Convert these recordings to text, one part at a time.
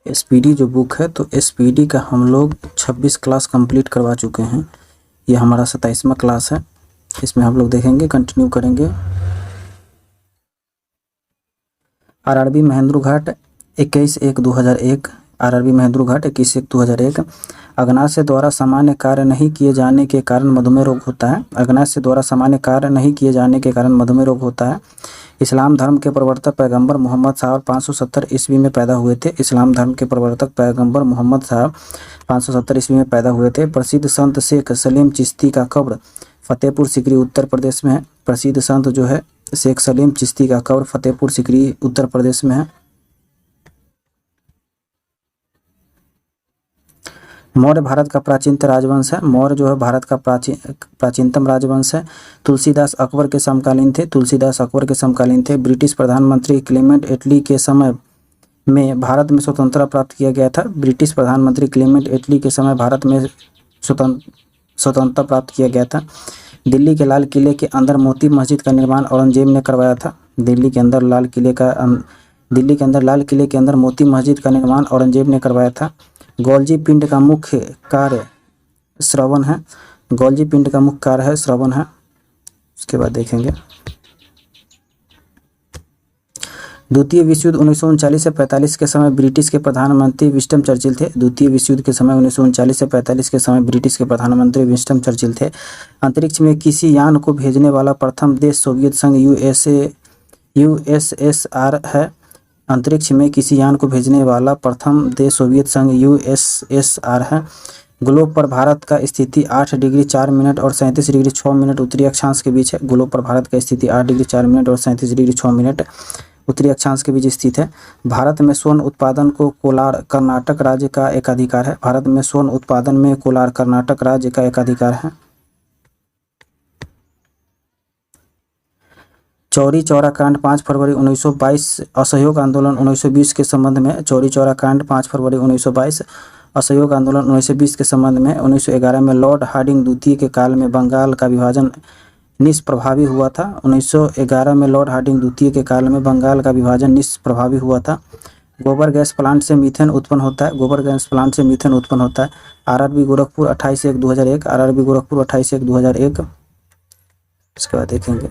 SPD जो book है, तो एसपीडी का हम लोग 26 क्लास कंप्लीट करवा चुके हैं। ये हमारा 27वां क्लास है। इसमें हम लोग देखेंगे, कंटिन्यू करेंगे। आरआरबी महेंद्र घाट 21/1/2001। आरआरबी महेंद्र घाट 21/1/2001। अग्नाशय द्वारा सामान्य कार्य नहीं किए जाने के कारण मधुमेह रोग होता है। अग्नाशय द्वारा सामान्य कार्य नहीं किए जाने के कारण मधुमेह रोग होता है। इस्लाम धर्म के प्रवर्तक पैगंबर मोहम्मद साहब 570 ईस्वी में पैदा हुए थे। इस्लाम धर्म के प्रवर्तक पैगंबर मोहम्मद साहब 570 ईस्वी में पैदा हुए थे। प्रसिद्ध संत शेख सलीम चिश्ती का कब्र फतेहपुर सीकरी उत्तर प्रदेश में है। प्रसिद्ध संत जो है शेख सलीम चिश्ती का कब्र फतेहपुर सीकरी उत्तर प्रदेश में है। मौर्य भारत का प्राचीनतम राजवंश है। मौर्य जो है भारत का प्राचीनतम राजवंश है। तुलसीदास अकबर के समकालीन थे। तुलसीदास अकबर के समकालीन थे। ब्रिटिश प्रधानमंत्री क्लेमेंट एटली के समय में भारत में स्वतंत्रता प्राप्त किया गया था। ब्रिटिश प्रधानमंत्री क्लेमेंट एटली के समय भारत में स्वतंत्रता प्राप्त किया गया था। दिल्ली के लाल किले के अंदर मोती मस्जिद का निर्माण औरंगजेब ने करवाया था। दिल्ली के अंदर लाल किले के अंदर मोती मस्जिद का निर्माण औरंगजेब ने करवाया था। गोल्जी पिंड का मुख्य कार्य श्रवण है। गोल्जी पिंड का मुख्य कार्य है श्रवण है। उसके बाद देखेंगे द्वितीय विश्व युद्ध 1939 से 45 के समय ब्रिटिश के प्रधानमंत्री विंस्टन चर्चिल थे। द्वितीय विश्व युद्ध के समय 1939 से 45 के समय ब्रिटिश के प्रधानमंत्री विंस्टन चर्चिल थे। अंतरिक्ष में किसी यान को भेजने वाला प्रथम देश सोवियत संघ यूएसएसआर है। अंतरिक्ष में किसी यान को भेजने वाला प्रथम देश सोवियत संघ यूएसएसआर है। ग्लोब पर भारत का स्थिति 8 डिग्री 4 मिनट और 37 डिग्री 6 मिनट उत्तरी अक्षांश के बीच है। ग्लोब पर भारत का स्थिति 8 डिग्री 4 मिनट और 37 डिग्री 6 मिनट उत्तरी अक्षांश के बीच स्थित है। भारत में स्वर्ण उत्पादन को कोलार कर्नाटक राज्य का एकाधिकार है। भारत में स्वर्ण उत्पादन में कोलार कर्नाटक राज्य का एकाधिकार है। चौरी चौरा कांड 5 फरवरी 1922। असहयोग आंदोलन 1920 के संबंध में। चौरी चौरा कांड 5 फरवरी 1922। असहयोग आंदोलन 1920 के संबंध में। 1911 में लॉर्ड हार्डिंग द्वितीय के काल में बंगाल का विभाजन निष्प्रभावी हुआ था। 1911 में लॉर्ड हार्डिंग द्वितीय के काल में बंगाल का विभाजन निष्प्रभावी हुआ था। गोबर गैस प्लांट से मीथेन उत्पन्न होता है। गोबर गैस प्लांट से मीथेन उत्पन्न होता है। आरआरबी गोरखपुर 28/1/2001। आरआरबी गोरखपुर 28/1/2001। इसके बाद देखेंगे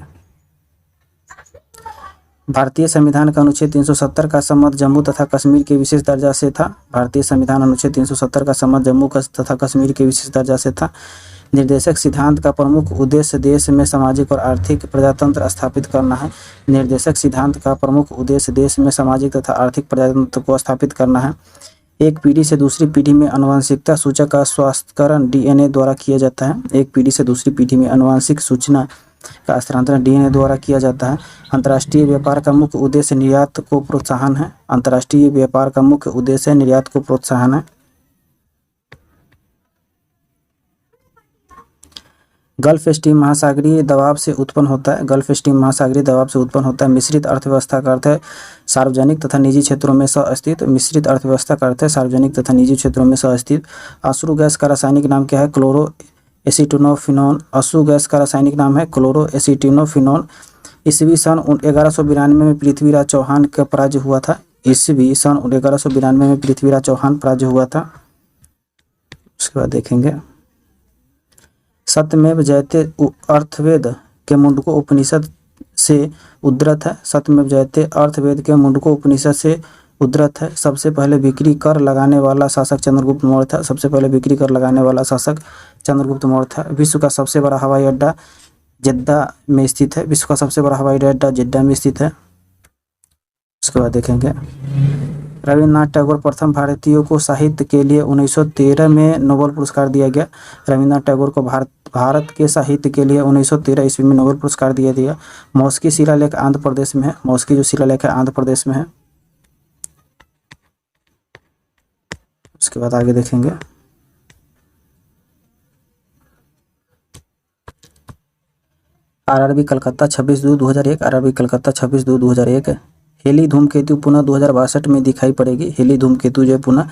भारतीय संविधान का अनुच्छेद 370 का संबंध जम्मू तथा कश्मीर के विशेष दर्जा से था। भारतीय संविधान अनुच्छेद 370 का संबंध जम्मू तथा कश्मीर के विशेष दर्जा से था। निर्देशक सिद्धांत का प्रमुख उद्देश्य देश में सामाजिक और आर्थिक प्रजातंत्र स्थापित करना है। निर्देशक सिद्धांत का प्रमुख उद्देश्य देश में सामाजिक तथा आर्थिक प्रजातंत्र को स्थापित करना है। एक पीढ़ी से दूसरी पीढ़ी में आनुवंशिकता सूचक का स्वास्थ्यकरण डीएनए द्वारा किया जाता है। एक पीढ़ी से दूसरी पीढ़ी में आनुवंशिक सूचना का स्थानांतरण डीएनए द्वारा किया जाता है। अंतर्राष्ट्रीय व्यापार का मुख्य उद्देश्य निर्यात को प्रोत्साहन है। अंतर्राष्ट्रीय व्यापार का मुख्य उद्देश्य निर्यात को प्रोत्साहन है। गल्फ स्ट्रीम महासागरीय दबाव से उत्पन्न होता है। गल्फ स्ट्रीम महासागरीय दबाव से उत्पन्न होता है। मिश्रित अर्थव्यवस्था का अर्थ है सार्वजनिक तथा निजी क्षेत्रों में सह-अस्तित्व। मिश्रित अर्थव्यवस्था का अर्थ है सार्वजनिक तथा निजी क्षेत्रों में सह-अस्तित्व। अश्रु गैस का रासायनिक नाम क्या है? क्लोरो एसीटिनोफिनोन। अश्रु गैस का रासायनिक नाम है क्लोरो एसीटिनोफिनोन। ईस्वी सन 1192 में पृथ्वीराज चौहान का पराजय हुआ था। ईस्वी सन 1192 में पृथ्वीराज चौहान पराजय हुआ था। उसके बाद देखेंगे सत्यमेव जयते अर्थवेद के मुंडको उपनिषद से उद्धृत है। सत्यमेव जयते अर्थवेद के मुंडको उपनिषद से उद्धृत है। सबसे पहले बिक्री कर लगाने वाला शासक चंद्रगुप्त मौर्य था। सबसे पहले बिक्री कर लगाने वाला शासक चंद्रगुप्त मौर्य था। विश्व का सबसे बड़ा हवाई अड्डा जेद्दा में स्थित है। विश्व का सबसे बड़ा हवाई अड्डा जेद्दा में स्थित है। उसके बाद देखेंगे रविन्द्रनाथ टैगोर प्रथम भारतीयों को साहित्य के लिए 1913 में नोबेल पुरस्कार दिया गया। रविन्द्रनाथ टैगोर को भारत के साहित्य के लिए 1913 ईस्वी में नोबेल पुरस्कार दिया गया। मौस्की शिलालेख आंध्र प्रदेश में है। मौस्की जो शिलालेख है आंध्र प्रदेश में है। उसके बाद आगे देखेंगे RRB Calcutta 26/2/2001। RRB Calcutta 26/2/2001। Halley धूमकेतु पुनः 2062 में दिखाई पड़ेगी। हेली धूमकेतु जो पुनः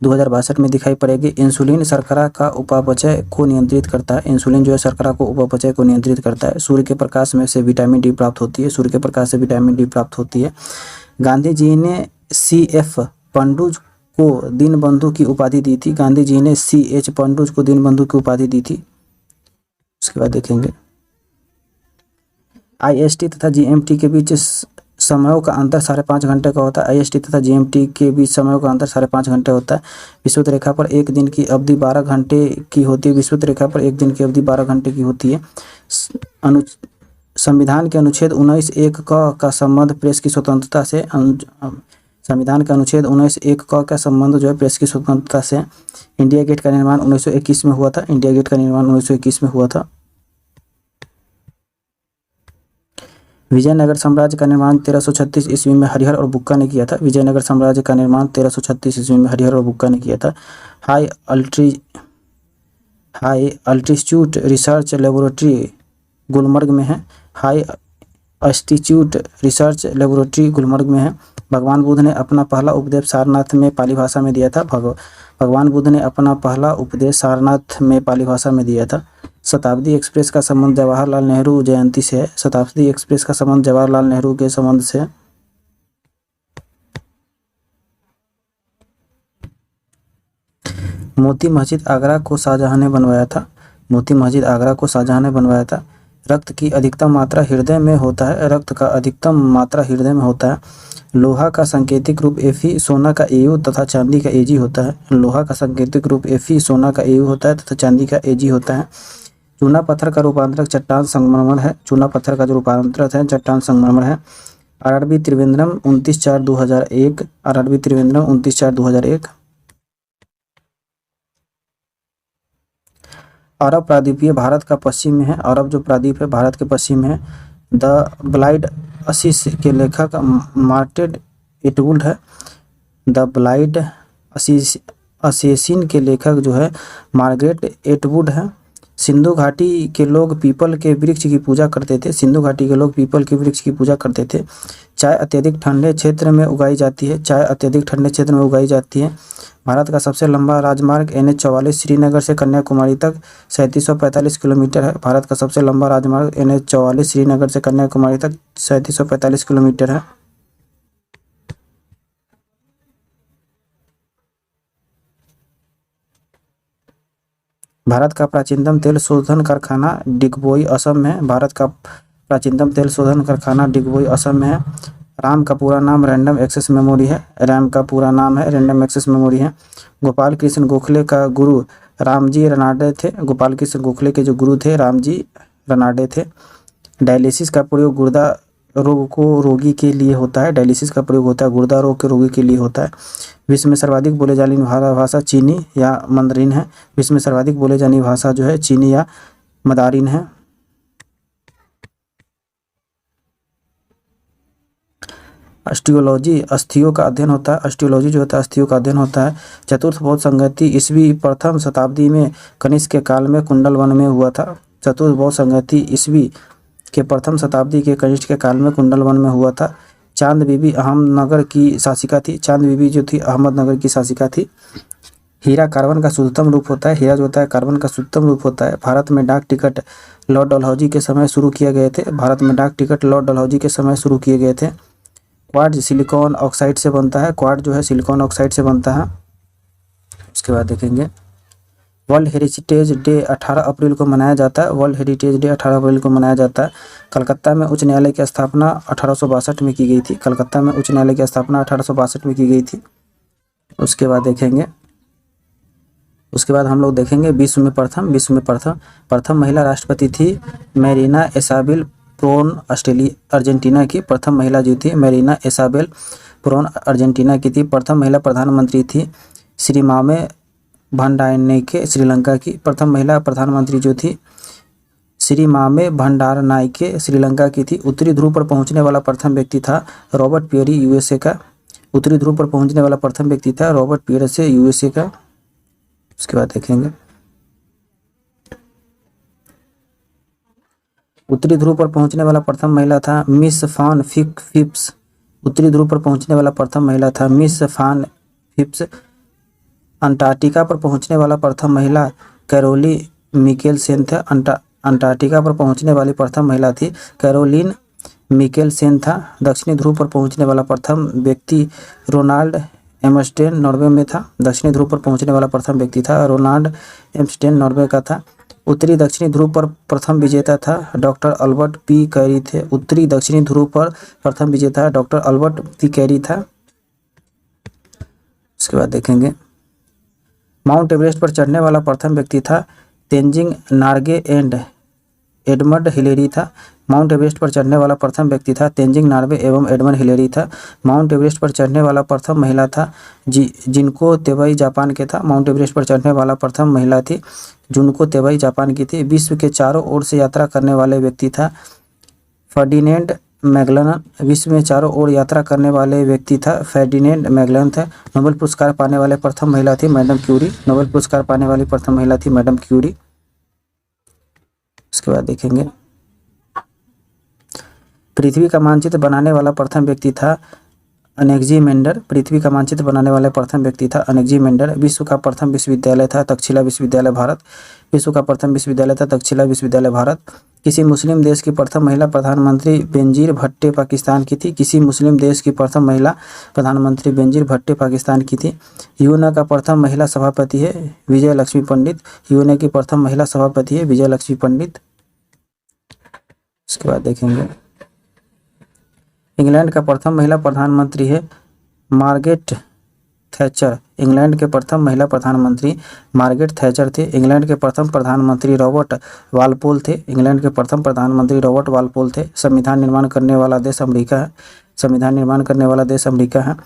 2062 में दिखाई पड़ेगी। इंसुलिन शर्करा का उपापचय को नियंत्रित करता है। इंसुलिन जो है शर्करा को उपापचय को नियंत्रित करता है। सूर्य के प्रकाश में से विटामिन डी प्राप्त होती है। सूर्य के प्रकाश से विटामिन डी प्राप्त होती है। गांधी जी ने CF पंडू को दीनबंधु की उपाधि दी थी? गांधी जी ने C.H. पंडू को दीनबंधु की उपाधि दी थी। उसके बाद देखेंगे IST तथा GMT के बीच समयों का अंतर 5.5 घंटे का होता है। IST तथा GMT के बीच समयों का अंतर 5.5 घंटे होता है। विषुवत रेखा पर एक दिन की अवधि 12 घंटे की होती है। विषुवत रेखा पर एक दिन की अवधि 12 घंटे की होती है। संविधान के अनुच्छेद 19(1) का संबंध प्रेस की स्वतंत्रता से संविधान का अनुच्छेद 19(1) का संबंध जो है प्रेस की स्वतंत्रता से। इंडिया गेट का निर्माण 1921 में हुआ था। इंडिया गेट का निर्माण 1921 में हुआ था। विजयनगर साम्राज्य का निर्माण 1336 ईस्वी में हरिहर और बुक्का ने किया था। विजयनगर साम्राज्य का निर्माण 1336 ईस्वी में हरिहर और बुक्का ने किया था। High altitude research laboratory Gulmarg में है। High altitude research laboratory Gulmarg में है। भगवान बुद्ध ने अपना पहला उपदेश सारनाथ में पाली भाषा में दिया था। भगवान बुद्ध ने अपना पहला उपदेश सारनाथ में पाली भाषा में दिया था। शताब्दी एक्सप्रेस का संबंध जवाहरलाल नेहरू जयंती से है। शताब्दी एक्सप्रेस का संबंध जवाहरलाल नेहरू के संबंध से। मोती मस्जिद आगरा को शाहजहां ने बनवाया था। मोती मस्जिद आगरा को शाहजहां ने बनवाया था। रक्त की अधिकतम मात्रा हृदय में होता है। रक्त का अधिकतम मात्रा हृदय में होता है। लोहा का सांकेतिक रूप Fe, सोना का Au तथा चांदी का Ag होता है। लोहा का सांकेतिक रूप Fe, सोना का Au होता है तथा चांदी का Ag होता है। चूना पत्थर का रूपांतरक चट्टान संगमरमर है। चूना पत्थर का जो रूपांतरक है चट्टान संगमरमर है। RRB त्रिवेंद्रम 29/4/2001। RRB त्रिवेंद्रम 29/4/2001। अरब प्रायद्वीपीय भारत का पश्चिम में है। अरब जो प्रायद्वीप है भारत के पश्चिम में है। द ब्लाइड असीस के लेखक मार्टेड एटवुड है। द ब्लाइड असेसिन के लेखक जो है मार्गरेट एटवुड है। सिंधु घाटी के लोग पीपल के वृक्ष की पूजा करते थे। सिंधु घाटी के लोग पीपल के वृक्ष की पूजा करते थे। चाय अत्यधिक ठंडे क्षेत्र में उगाई जाती है। चाय अत्यधिक ठंडे क्षेत्र में उगाई जाती है। भारत का सबसे लंबा राजमार्ग NH-44 श्रीनगर से कन्याकुमारी तक 3745 किलोमीटर है। भारत का सबसे लंबा राजमार्ग NH-44 श्रीनगर से कन्याकुमारी तक 3745 किलोमीटर है। भारत का प्राचीनतम तेल शोधन कारखाना डिगबोई असम में है। भारत का प्राचीनतम तेल शोधन कारखाना डिगबोई असम में है। RAM का पूरा नाम रैंडम एक्सेस मेमोरी है। RAM का पूरा नाम है रैंडम एक्सेस मेमोरी है। गोपाल कृष्ण गोखले का गुरु रामजी रनाडे थे। गोपाल कृष्ण गोखले के जो गुरु थे रामजी रनाडे थे। डायलिसिस का प्रयोग गुर्दा रोग को रोगी के लिए होता है। डायलिसिस का प्रयोग होता है गुर्दा रोग के रोगी के लिए होता है। विश्व में सर्वाधिक बोले जाने वाली भाषा चीनी या मंdarin है। विश्व में सर्वाधिक बोले जाने वाली भाषा जो है चीनी या मंdarin है। अस्टियोलॉजी अस्थियों का अध्ययन होता है। अस्टियोलॉजी जो होता है अस्थियों का अध्ययन होता है। चतुर्थ बौद्ध संगति ईस्वी प्रथम शताब्दी में कनिष्क के काल में कुंडलवन में हुआ था। चतुर्थ बौद्ध संगति ईस्वी के प्रथम शताब्दी के कनिष्क के काल में कुंडलवन में हुआ था। चांद बीबी अहमदनगर की शासिका थी। चांद बीबी जो थी अहमदनगर की शासिका थी। हीरा कार्बन का शुद्धतम रूप होता है। हीरा जो होता है कार्बन का शुद्धतम रूप होता है। भारत में डाक टिकट लॉर्ड डलहौजी के समय शुरू किए गए थे। भारत में डाक टिकट लॉर्ड डलहौजी के समय शुरू किए गए थे। क्वार्ट्ज सिलिकॉन ऑक्साइड से बनता है। क्वार्ट्ज जो है सिलिकॉन ऑक्साइड से बनता है। उसके बाद देखेंगे वर्ल्ड हेरिटेज डे 18 अप्रैल को मनाया जाता है। वर्ल्ड हेरिटेज डे 18 अप्रैल को मनाया जाता है। कलकत्ता में उच्च न्यायालय की स्थापना 1862 में की गई थी। कलकत्ता में उच्च न्यायालय की स्थापना 1862 में की गई थी। उसके बाद देखेंगे हम लोग देखेंगे विश्व में प्रथम महिला राष्ट्रपति थी मैरीना इसाबेल प्रोन अर्जेंटीना की। प्रथम महिला जो थी मैरीना इसाबेल प्रोन अर्जेंटीना की थी। प्रथम महिला प्रधानमंत्री थी श्रीमामे भंडारनाइके श्रीलंका की। प्रथम महिला प्रधानमंत्री जो थी श्रीमामे भंडारनाइके श्रीलंका की थी। उत्तरी ध्रुव पर पहुंचने वाला प्रथम व्यक्ति था रॉबर्ट पियरी USA का। उत्तरी ध्रुव पर पहुंचने वाला प्रथम व्यक्ति था रॉबर्ट पियरी से USA का। उसके बाद देखेंगे उत्तरी ध्रुव पर पहुंचने वाला प्रथम महिला था मिस फान फिप्स। उत्तरी ध्रुव पर पहुंचने वाला प्रथम महिला था मिस फान फिप्स। अंटार्कटिका पर पहुंचने वाला प्रथम महिला कैरोली मिकेलसेन था। अंटार्कटिका पर पहुंचने वाली प्रथम महिला थी कैरोलिन मिकेलसेन था। दक्षिणी ध्रुव पर पहुंचने वाला प्रथम व्यक्ति रोनाल्ड एम्स्टेन नॉर्वे में था। दक्षिणी ध्रुव पर पहुंचने वाला प्रथम व्यक्ति था रोनाल्ड एम्स्टेन नॉर्वे का था। उत्तरी दक्षिणी ध्रुव पर प्रथम विजेता था डॉक्टर अल्बर्ट पी कैरी थे। उत्तरी दक्षिणी ध्रुव पर प्रथम विजेता डॉक्टर अल्बर्ट पी कैरी था। उसके बाद देखेंगे माउंट एवरेस्ट पर चढ़ने वाला प्रथम व्यक्ति था Tenzing Norgay and Edmund Hillary था। माउंट एवरेस्ट पर चढ़ने वाला प्रथम व्यक्ति था तेंजिंग नार्वे एवं एडमंड हिलेरी था। माउंट एवरेस्ट पर चढ़ने वाला प्रथम महिला था जिनको तेबई जापान के था। माउंट एवरेस्ट पर चढ़ने वाला प्रथम महिला थी जुनको तेबई जापान की थी। विश्व के चारों ओर से यात्रा करने वाले व्यक्ति था फर्डिनेंड मैगलन। विश्व में चारों ओर यात्रा करने वाले व्यक्ति था फर्डिनेंड मैगलन थे। नोबेल पुरस्कार पाने वाले प्रथम महिला थी मैडम क्यूरी। नोबेल पुरस्कार पाने वाली प्रथम महिला थी मैडम क्यूरी। उसके बाद देखेंगे पृथ्वी का मानचित्र बनाने वाला प्रथम व्यक्ति था अनेक्जीमेंडर। पृथ्वी का मानचित्र बनाने वाले प्रथम व्यक्ति था अनेक्जीमेंडर। विश्व का प्रथम विश्वविद्यालय था तक्षशिला विश्वविद्यालय भारत। विश्व का प्रथम विश्वविद्यालय था तक्षशिला विश्वविद्यालय भारत। किसी मुस्लिम देश की प्रथम महिला प्रधानमंत्री बेनजीर भुट्टो पाकिस्तान की थी। किसी मुस्लिम देश की प्रथम महिला प्रधानमंत्री बेनजीर भुट्टो पाकिस्तान की थी। यूएन का प्रथम महिला सभापति है विजय लक्ष्मी पंडित। यूएन की प्रथम महिला सभापति है विजय लक्ष्मी पंडित। उसके बाद देखेंगे इंग्लैंड का प्रथम महिला प्रधानमंत्री है मार्गरेट थैचर। इंग्लैंड के प्रथम महिला प्रधानमंत्री मार्गरेट थैचर थे। इंग्लैंड के प्रथम प्रधानमंत्री रॉबर्ट वालपोल थे। इंग्लैंड के प्रथम प्रधानमंत्री रॉबर्ट वालपोल थे। संविधान निर्माण करने वाला देश अमेरिका है। संविधान निर्माण करने वाला देश अमेरिका है।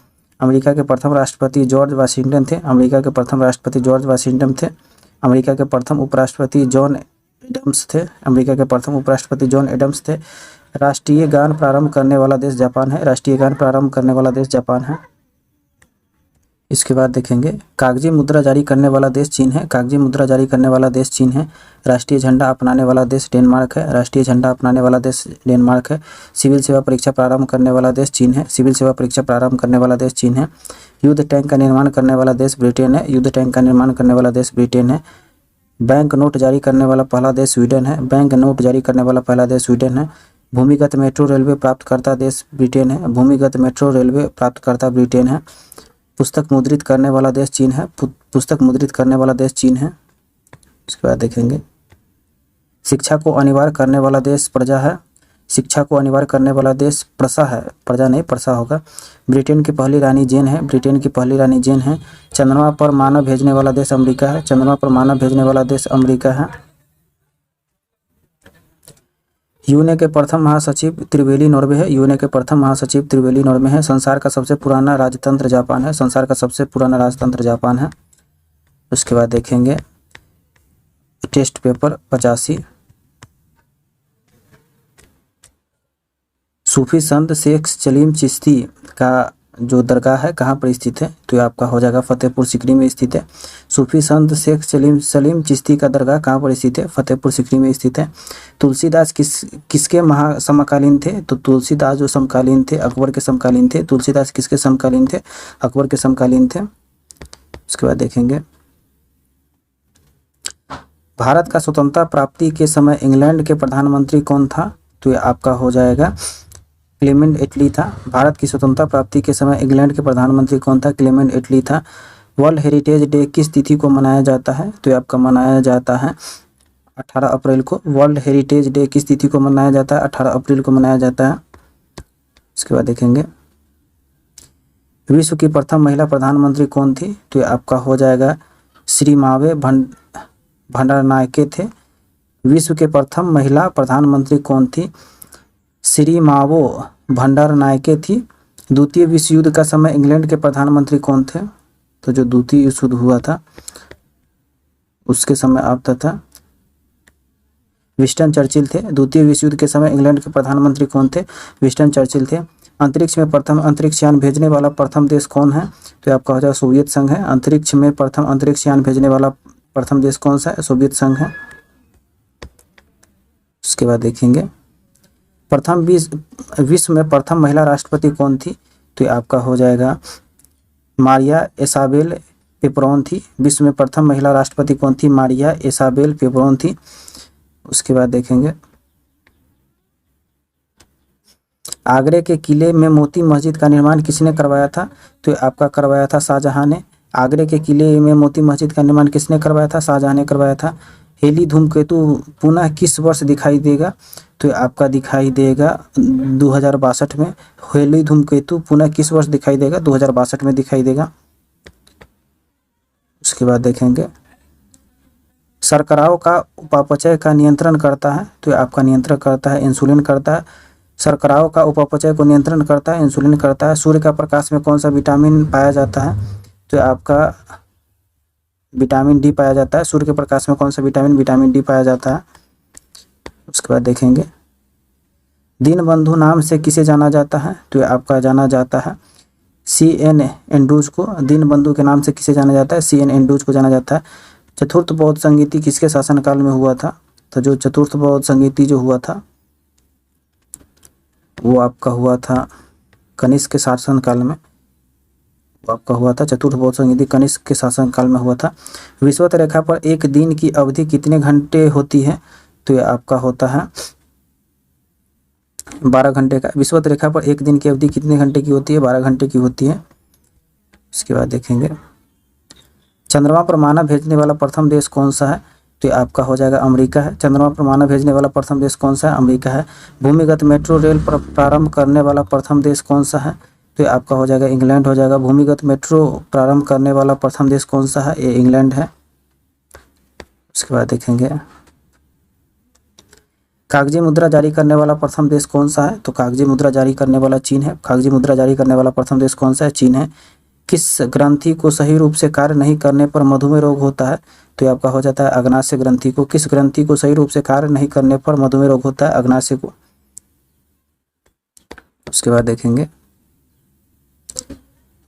अमेरिका के प्रथम राष्ट्रपति जॉर्ज वाशिंगटन थे। अमेरिका के प्रथम राष्ट्रपति जॉर्ज वाशिंगटन थे। अमेरिका के प्रथम उपराष्ट्रपति जॉन एडम्स थे। अमेरिका के प्रथम उपराष्ट्रपति जॉन एडम्स थे। राष्ट्रीय गान प्रारंभ करने वाला देश जापान है। राष्ट्रीय गान प्रारंभ करने वाला देश जापान है। इसके बाद देखेंगे कागजी मुद्रा जारी करने वाला देश चीन है। कागजी मुद्रा जारी करने वाला देश चीन है। राष्ट्रीय झंडा अपनाने वाला देश डेनमार्क है। राष्ट्रीय झंडा अपनाने वाला देश डेनमार्क है। सिविल सेवा परीक्षा प्रारंभ करने वाला देश चीन है। सिविल सेवा परीक्षा प्रारंभ करने वाला देश चीन है। युद्ध टैंक का निर्माण करने वाला देश ब्रिटेन है। युद्ध टैंक का निर्माण करने वाला देश ब्रिटेन है। बैंक नोट जारी करने वाला पहला देश स्वीडन है। बैंक नोट जारी करने वाला पहला देश स्वीडन है। भूमिगत मेट्रो रेलवे प्राप्तकर्ता देश ब्रिटेन है। भूमिगत मेट्रो रेलवे प्राप्तकर्ता ब्रिटेन है। पुस्तक मुद्रित करने वाला देश चीन है। पुस्तक मुद्रित करने वाला देश चीन है। उसके बाद देखेंगे शिक्षा को अनिवार्य करने वाला देश प्रजा है। शिक्षा को अनिवार्य करने वाला देश प्रसा है। प्रजा नहीं प्रसा होगा। ब्रिटेन की पहली रानी जेन है। ब्रिटेन की पहली रानी जेन है। चंद्रमा पर मानव भेजने वाला देश अमेरिका है। चंद्रमा पर मानव भेजने वाला देश अमेरिका है। यूएन के प्रथम महासचिव त्रिवेली नॉर्वे है। यूएन के प्रथम महासचिव त्रिवेली नॉर्वे है। संसार का सबसे पुराना राजतंत्र जापान है। संसार का सबसे पुराना राजतंत्र जापान है। उसके बाद देखेंगे टेस्ट पेपर 85 सूफी संत शेख सलीम चिश्ती का जो दरगाह है कहाँ पर स्थित है, तो ये आपका हो जाएगा फतेहपुर सीकरी में स्थित है। सूफी संत शेख सलीम चिश्ती का दरगाह कहाँ पर स्थित है, फतेहपुर सीकरी में स्थित है। तुलसीदास किसके समकालीन थे, तो तुलसीदास जो समकालीन थे अकबर के समकालीन थे। तुलसीदास किसके समकालीन थे, अकबर के समकालीन थे। उसके बाद देखेंगे भारत का स्वतंत्रता प्राप्ति के समय इंग्लैंड के प्रधानमंत्री कौन था, तो ये आपका हो जाएगा क्लेमेंट एटली था। भारत की स्वतंत्रता प्राप्ति के समय इंग्लैंड के प्रधानमंत्री कौन था, क्लेमेंट एटली था। वर्ल्ड हेरिटेज डे किस तिथि को मनाया जाता है, तो ये आपका मनाया जाता है 18 अप्रैल को। वर्ल्ड हेरिटेज डे किस तिथि को मनाया जाता है, 18 अप्रैल को मनाया जाता है। इसके बाद देखेंगे विश्व की प्रथम महिला प्रधानमंत्री कौन थी, तो ये आपका हो जाएगा श्री मावे भंडारनायके थे। विश्व के प्रथम महिला प्रधानमंत्री कौन थी, श्री मावो भंडारनायके थी। द्वितीय विश्व युद्ध का समय इंग्लैंड के प्रधानमंत्री कौन थे, तो जो द्वितीय विश्व युद्ध हुआ था उसके समय आता था विंस्टन चर्चिल थे। द्वितीय विश्व युद्ध के समय इंग्लैंड के प्रधानमंत्री कौन थे, विंस्टन चर्चिल थे। अंतरिक्ष में प्रथम अंतरिक्ष यान भेजने वाला प्रथम देश कौन है, तो आपका हो जाएगा सोवियत संघ है। अंतरिक्ष में प्रथम अंतरिक्ष यान भेजने वाला प्रथम देश कौन सा है, सोवियत संघ है। उसके बाद देखेंगे प्रथम विश्व में प्रथम महिला राष्ट्रपति कौन थी, तो आपका हो जाएगा मारिया इसाबेल पेपरोन थी। विश्व में प्रथम महिला राष्ट्रपति कौन थी, मारिया इसाबेल पेपरोन थी। उसके बाद देखेंगे आगरे के किले में मोती मस्जिद का निर्माण किसने करवाया था? तो आपका करवाया था शाहजहां ने। आगरे के किले में मोती मस्जिद का निर्माण किसने करवाया था? शाहजहां ने करवाया था। हेली धूमकेतु पुनः किस वर्ष दिखाई देगा? तो आपका दिखाई देगा 2062 में। हेली धूमकेतु पुनः किस वर्ष दिखाई देगा? 2062 में दिखाई देगा। उसके बाद देखेंगे शर्कराओं का उपापचय का नियंत्रण करता है। तो आपका नियंत्रण करता है इंसुलिन करता है। शर्कराओं का उपापचय को नियंत्रण करता है इंसुलिन करता है। सूर्य का प्रकाश में कौन सा विटामिन पाया जाता है? तो आपका विटामिन डी पाया जाता है। सूर्य के प्रकाश में कौन सा विटामिन डी पाया जाता है। उसके बाद देखेंगे दीनबंधु नाम से किसे जाना जाता है? तो आपका जाना जाता है CN एंड्रूज को। दीनबंधु के नाम से किसे जाना जाता है? CN एंड्रूज को जाना जाता है। चतुर्थ बौद्ध संगीति किसके शासनकाल में हुआ था? तो जो चतुर्थ बौद्ध संगीति जो हुआ था वो आपका हुआ था कनिष्क के शासनकाल में। वो आपका हुआ था चतुर्थ बौद्ध संगीति कनिष्क के शासनकाल में हुआ था। विषुवत रेखा पर एक दिन की अवधि कितने घंटे होती है? तो ये आपका होता है 12 घंटे का। विषुवत रेखा पर एक दिन की अवधि कितने घंटे की होती है? 12 घंटे की होती है। इसके बाद देखेंगे चंद्रमा पर मानव भेजने वाला प्रथम देश कौन सा है? तो ये आपका हो जाएगा अमेरिका है। चंद्रमा पर मानव भेजने वाला प्रथम देश कौन सा है? अमेरिका है। भूमिगत मेट्रो रेल प्रारंभ करने वाला प्रथम देश कौन सा है? तो ये आपका हो जाएगा इंग्लैंड हो जाएगा। भूमिगत मेट्रो प्रारंभ करने वाला प्रथम देश कौन सा है? ये इंग्लैंड है। उसके बाद देखेंगे कागजी मुद्रा जारी करने वाला प्रथम देश कौन सा है? तो कागजी मुद्रा जारी करने वाला चीन है। कागजी मुद्रा जारी करने वाला प्रथम देश कौन सा है? चीन है। किस ग्रंथि को सही रूप से कार्य नहीं करने पर मधुमेह रोग होता है? तो ये आपका हो जाता है अग्नाशय ग्रंथि को। किस ग्रंथि को सही रूप से कार्य नहीं करने पर मधुमेह रोग होता है? अग्नाशय को। उसके बाद देखेंगे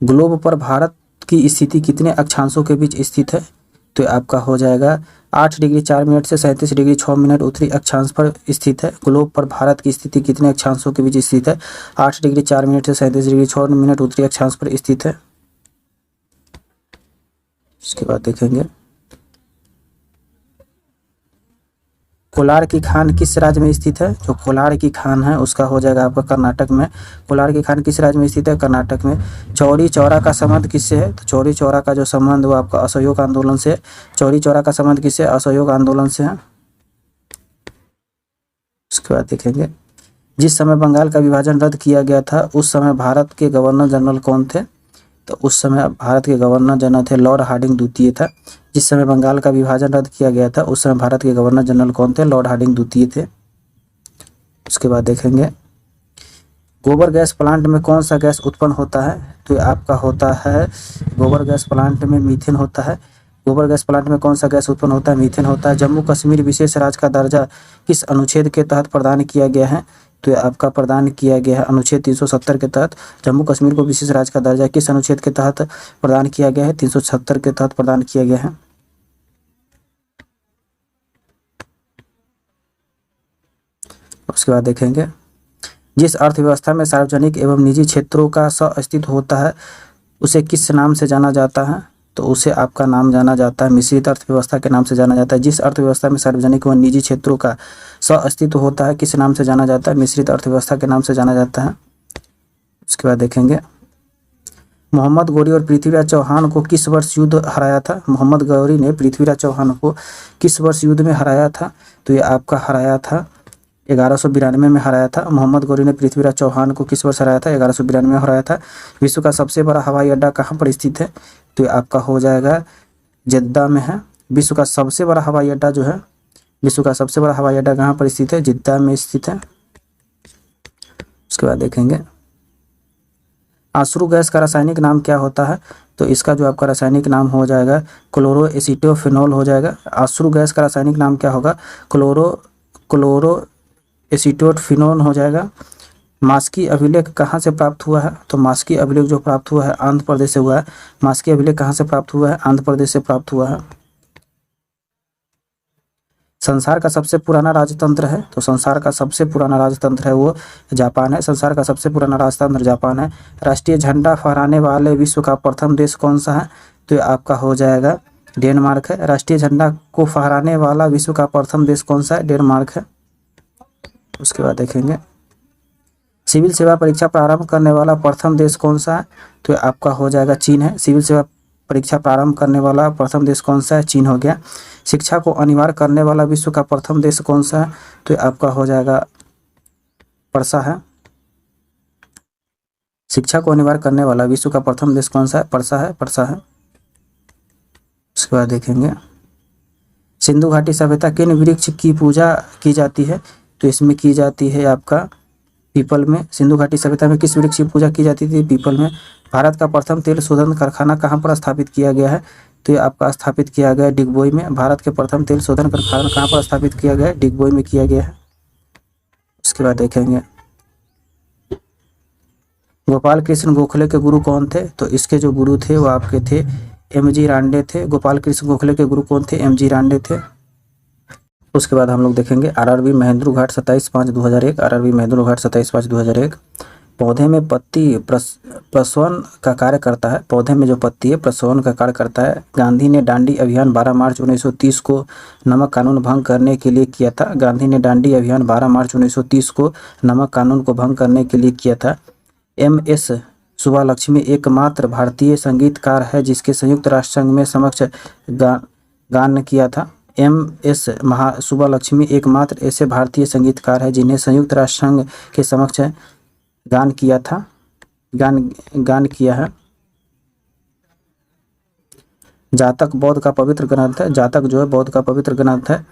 ग्लोब पर भारत की स्थिति कितने अक्षांशों के बीच स्थित है? तो आपका हो जाएगा 8 डिग्री 4 मिनट से 37 डिग्री 6 मिनट उत्तरी अक्षांश पर स्थित है। ग्लोब पर भारत की स्थिति कितने अक्षांशों के बीच स्थित है? 8 डिग्री 4 मिनट से 37 डिग्री 6 मिनट उत्तरी अक्षांश पर स्थित है। उसके बाद देखेंगे कोलार की खान किस राज्य में स्थित है? जो कोलार की खान है उसका हो जाएगा आपका कर्नाटक में। कोलार की खान किस राज्य में स्थित है? कर्नाटक में। चौरी चौरा का संबंध किससे है? तो चौरी चौरा का जो संबंध वो आपका असहयोग आंदोलन से। चौरी चौरा का संबंध किससे? असहयोग आंदोलन से है। उसके बाद देखेंगे जिस समय बंगाल का विभाजन रद्द किया गया था उस समय भारत के गवर्नर जनरल कौन थे? तो उस समय भारत के गवर्नर जनरल थे लॉर्ड हार्डिंग द्वितीय था। जिस समय बंगाल का विभाजन रद्द किया गया था उस समय भारत के गवर्नर जनरल कौन थे? लॉर्ड हार्डिंग द्वितीय थे। उसके बाद देखेंगे गोबर गैस प्लांट में कौन सा गैस उत्पन्न होता है? तो आपका होता है गोबर गैस प्लांट में मीथेन होता है। गोबर गैस प्लांट में कौन सा गैस उत्पन्न होता है? मीथेन होता है। जम्मू कश्मीर विशेष राज्य का दर्जा किस अनुच्छेद के तहत प्रदान किया गया है? तो आपका प्रदान किया गया है अनुच्छेद 370 के तहत। जम्मू कश्मीर को विशेष राज्य का दर्जा किस अनुच्छेद के तहत प्रदान किया गया है? 376 के तहत प्रदान किया गया है। उसके बाद देखेंगे जिस अर्थव्यवस्था में सार्वजनिक एवं निजी क्षेत्रों का सह-अस्तित्व होता है उसे किस नाम से जाना जाता है? तो उसे आपका नाम जाना जाता है मिश्रित अर्थव्यवस्था के नाम से जाना जाता है। जिस अर्थव्यवस्था में सार्वजनिक व निजी क्षेत्रों का सह-अस्तित्व होता है किस नाम से जाना जाता है? मिश्रित अर्थव्यवस्था के नाम से जाना जाता है। उसके बाद देखेंगे मोहम्मद गौरी और पृथ्वीराज चौहान को किस वर्ष युद्ध हराया था? मोहम्मद गौरी ने पृथ्वीराज चौहान को किस वर्ष युद्ध में हराया था? तो ये आपका हराया था 1192 में हराया था। मोहम्मद गौरी ने पृथ्वीराज चौहान को किस वर्ष हराया था? 1192 में हराया था। विश्व का सबसे बड़ा हवाई अड्डा कहाँ पर स्थित है? तो आपका हो जाएगा जिद्दा में है। विश्व का सबसे बड़ा हवाई अड्डा जो है विश्व का सबसे बड़ा हवाई अड्डा कहाँ पर स्थित है? जिद्दा में स्थित है। उसके बाद देखेंगे आश्रू गैस का रासायनिक नाम क्या होता है? तो इसका जो आपका रासायनिक नाम हो जाएगा क्लोरोएसिटोफेनॉल हो जाएगा। आश्रू गैस का रासायनिक नाम क्या होगा? क्लोरोएसिटोफेनॉल हो जाएगा। मास्की अभिलेख कहाँ से प्राप्त हुआ है? तो मास्की अभिलेख जो प्राप्त हुआ है आंध्र प्रदेश से हुआ है। मास्की अभिलेख कहाँ से प्राप्त हुआ है? आंध्र प्रदेश से प्राप्त हुआ है। संसार का सबसे पुराना राजतंत्र है? तो संसार का सबसे पुराना राजतंत्र है वो जापान है। संसार का सबसे पुराना राजतंत्र जापान है। राष्ट्रीय झंडा फहराने वाले विश्व का प्रथम देश कौन सा है? तो आपका हो जाएगा डेनमार्क है। राष्ट्रीय झंडा को फहराने वाला विश्व का प्रथम देश कौन सा है? डेनमार्क है। उसके बाद देखेंगे सिविल सेवा परीक्षा प्रारंभ करने वाला प्रथम देश कौन सा है? तो आपका हो जाएगा चीन है। सिविल सेवा परीक्षा प्रारंभ करने वाला प्रथम देश कौन सा है? चीन हो गया। शिक्षा को अनिवार्य करने वाला विश्व का प्रथम देश कौन सा है? तो आपका हो जाएगा परसा है। शिक्षा को अनिवार्य करने वाला विश्व का प्रथम देश कौन सा है? परसा है, परसा है। उसके बाद देखेंगे सिंधु घाटी सभ्यता किन वृक्ष की पूजा की जाती है? तो इसमें की जाती है आपका पीपल में। सिंधु घाटी सभ्यता में किस वृक्ष की पूजा की जाती थी? पीपल में। भारत का प्रथम तेल शोधन कारखाना कहाँ पर स्थापित किया गया है? तो ये आपका स्थापित किया गया है डिगबोई में। भारत के प्रथम तेल शोधन कारखाना कहाँ पर स्थापित किया गया है? डिगबोई में किया गया है। उसके बाद देखेंगे गोपाल कृष्ण गोखले के गुरु कौन थे? तो इसके जो गुरु थे वो आपके थे एम.जी. रांडे थे। गोपाल कृष्ण गोखले के गुरु कौन थे? एम.जी. रांडे थे। उसके बाद हम लोग देखेंगे आरआरबी महेंद्रू घाट 27/5/2001। आरआरबी महेंद्रू घाट 27/5/2001 पौधे में पत्ती प्रसवन का कार्य करता है। पौधे में जो पत्ती है प्रसवन का कार्य करता है। गांधी ने दांडी अभियान 12 मार्च 1930 को नमक कानून भंग करने के लिए किया था। गांधी ने दांडी अभियान 12 मार्च 1930 को नमक कानून को भंग करने के लिए किया था। एम.एस. सुब्बालक्ष्मी एकमात्र भारतीय संगीतकार है जिसके संयुक्त राष्ट्र संघ में समक्ष गान किया था। एम.एस. सुब्बालक्ष्मी एकमात्र ऐसे भारतीय संगीतकार है जिन्हें संयुक्त राष्ट्र संघ के समक्ष गान किया था, गान किया है। जातक बौद्ध का पवित्र ग्रंथ है। जातक जो है बौद्ध का पवित्र ग्रंथ है।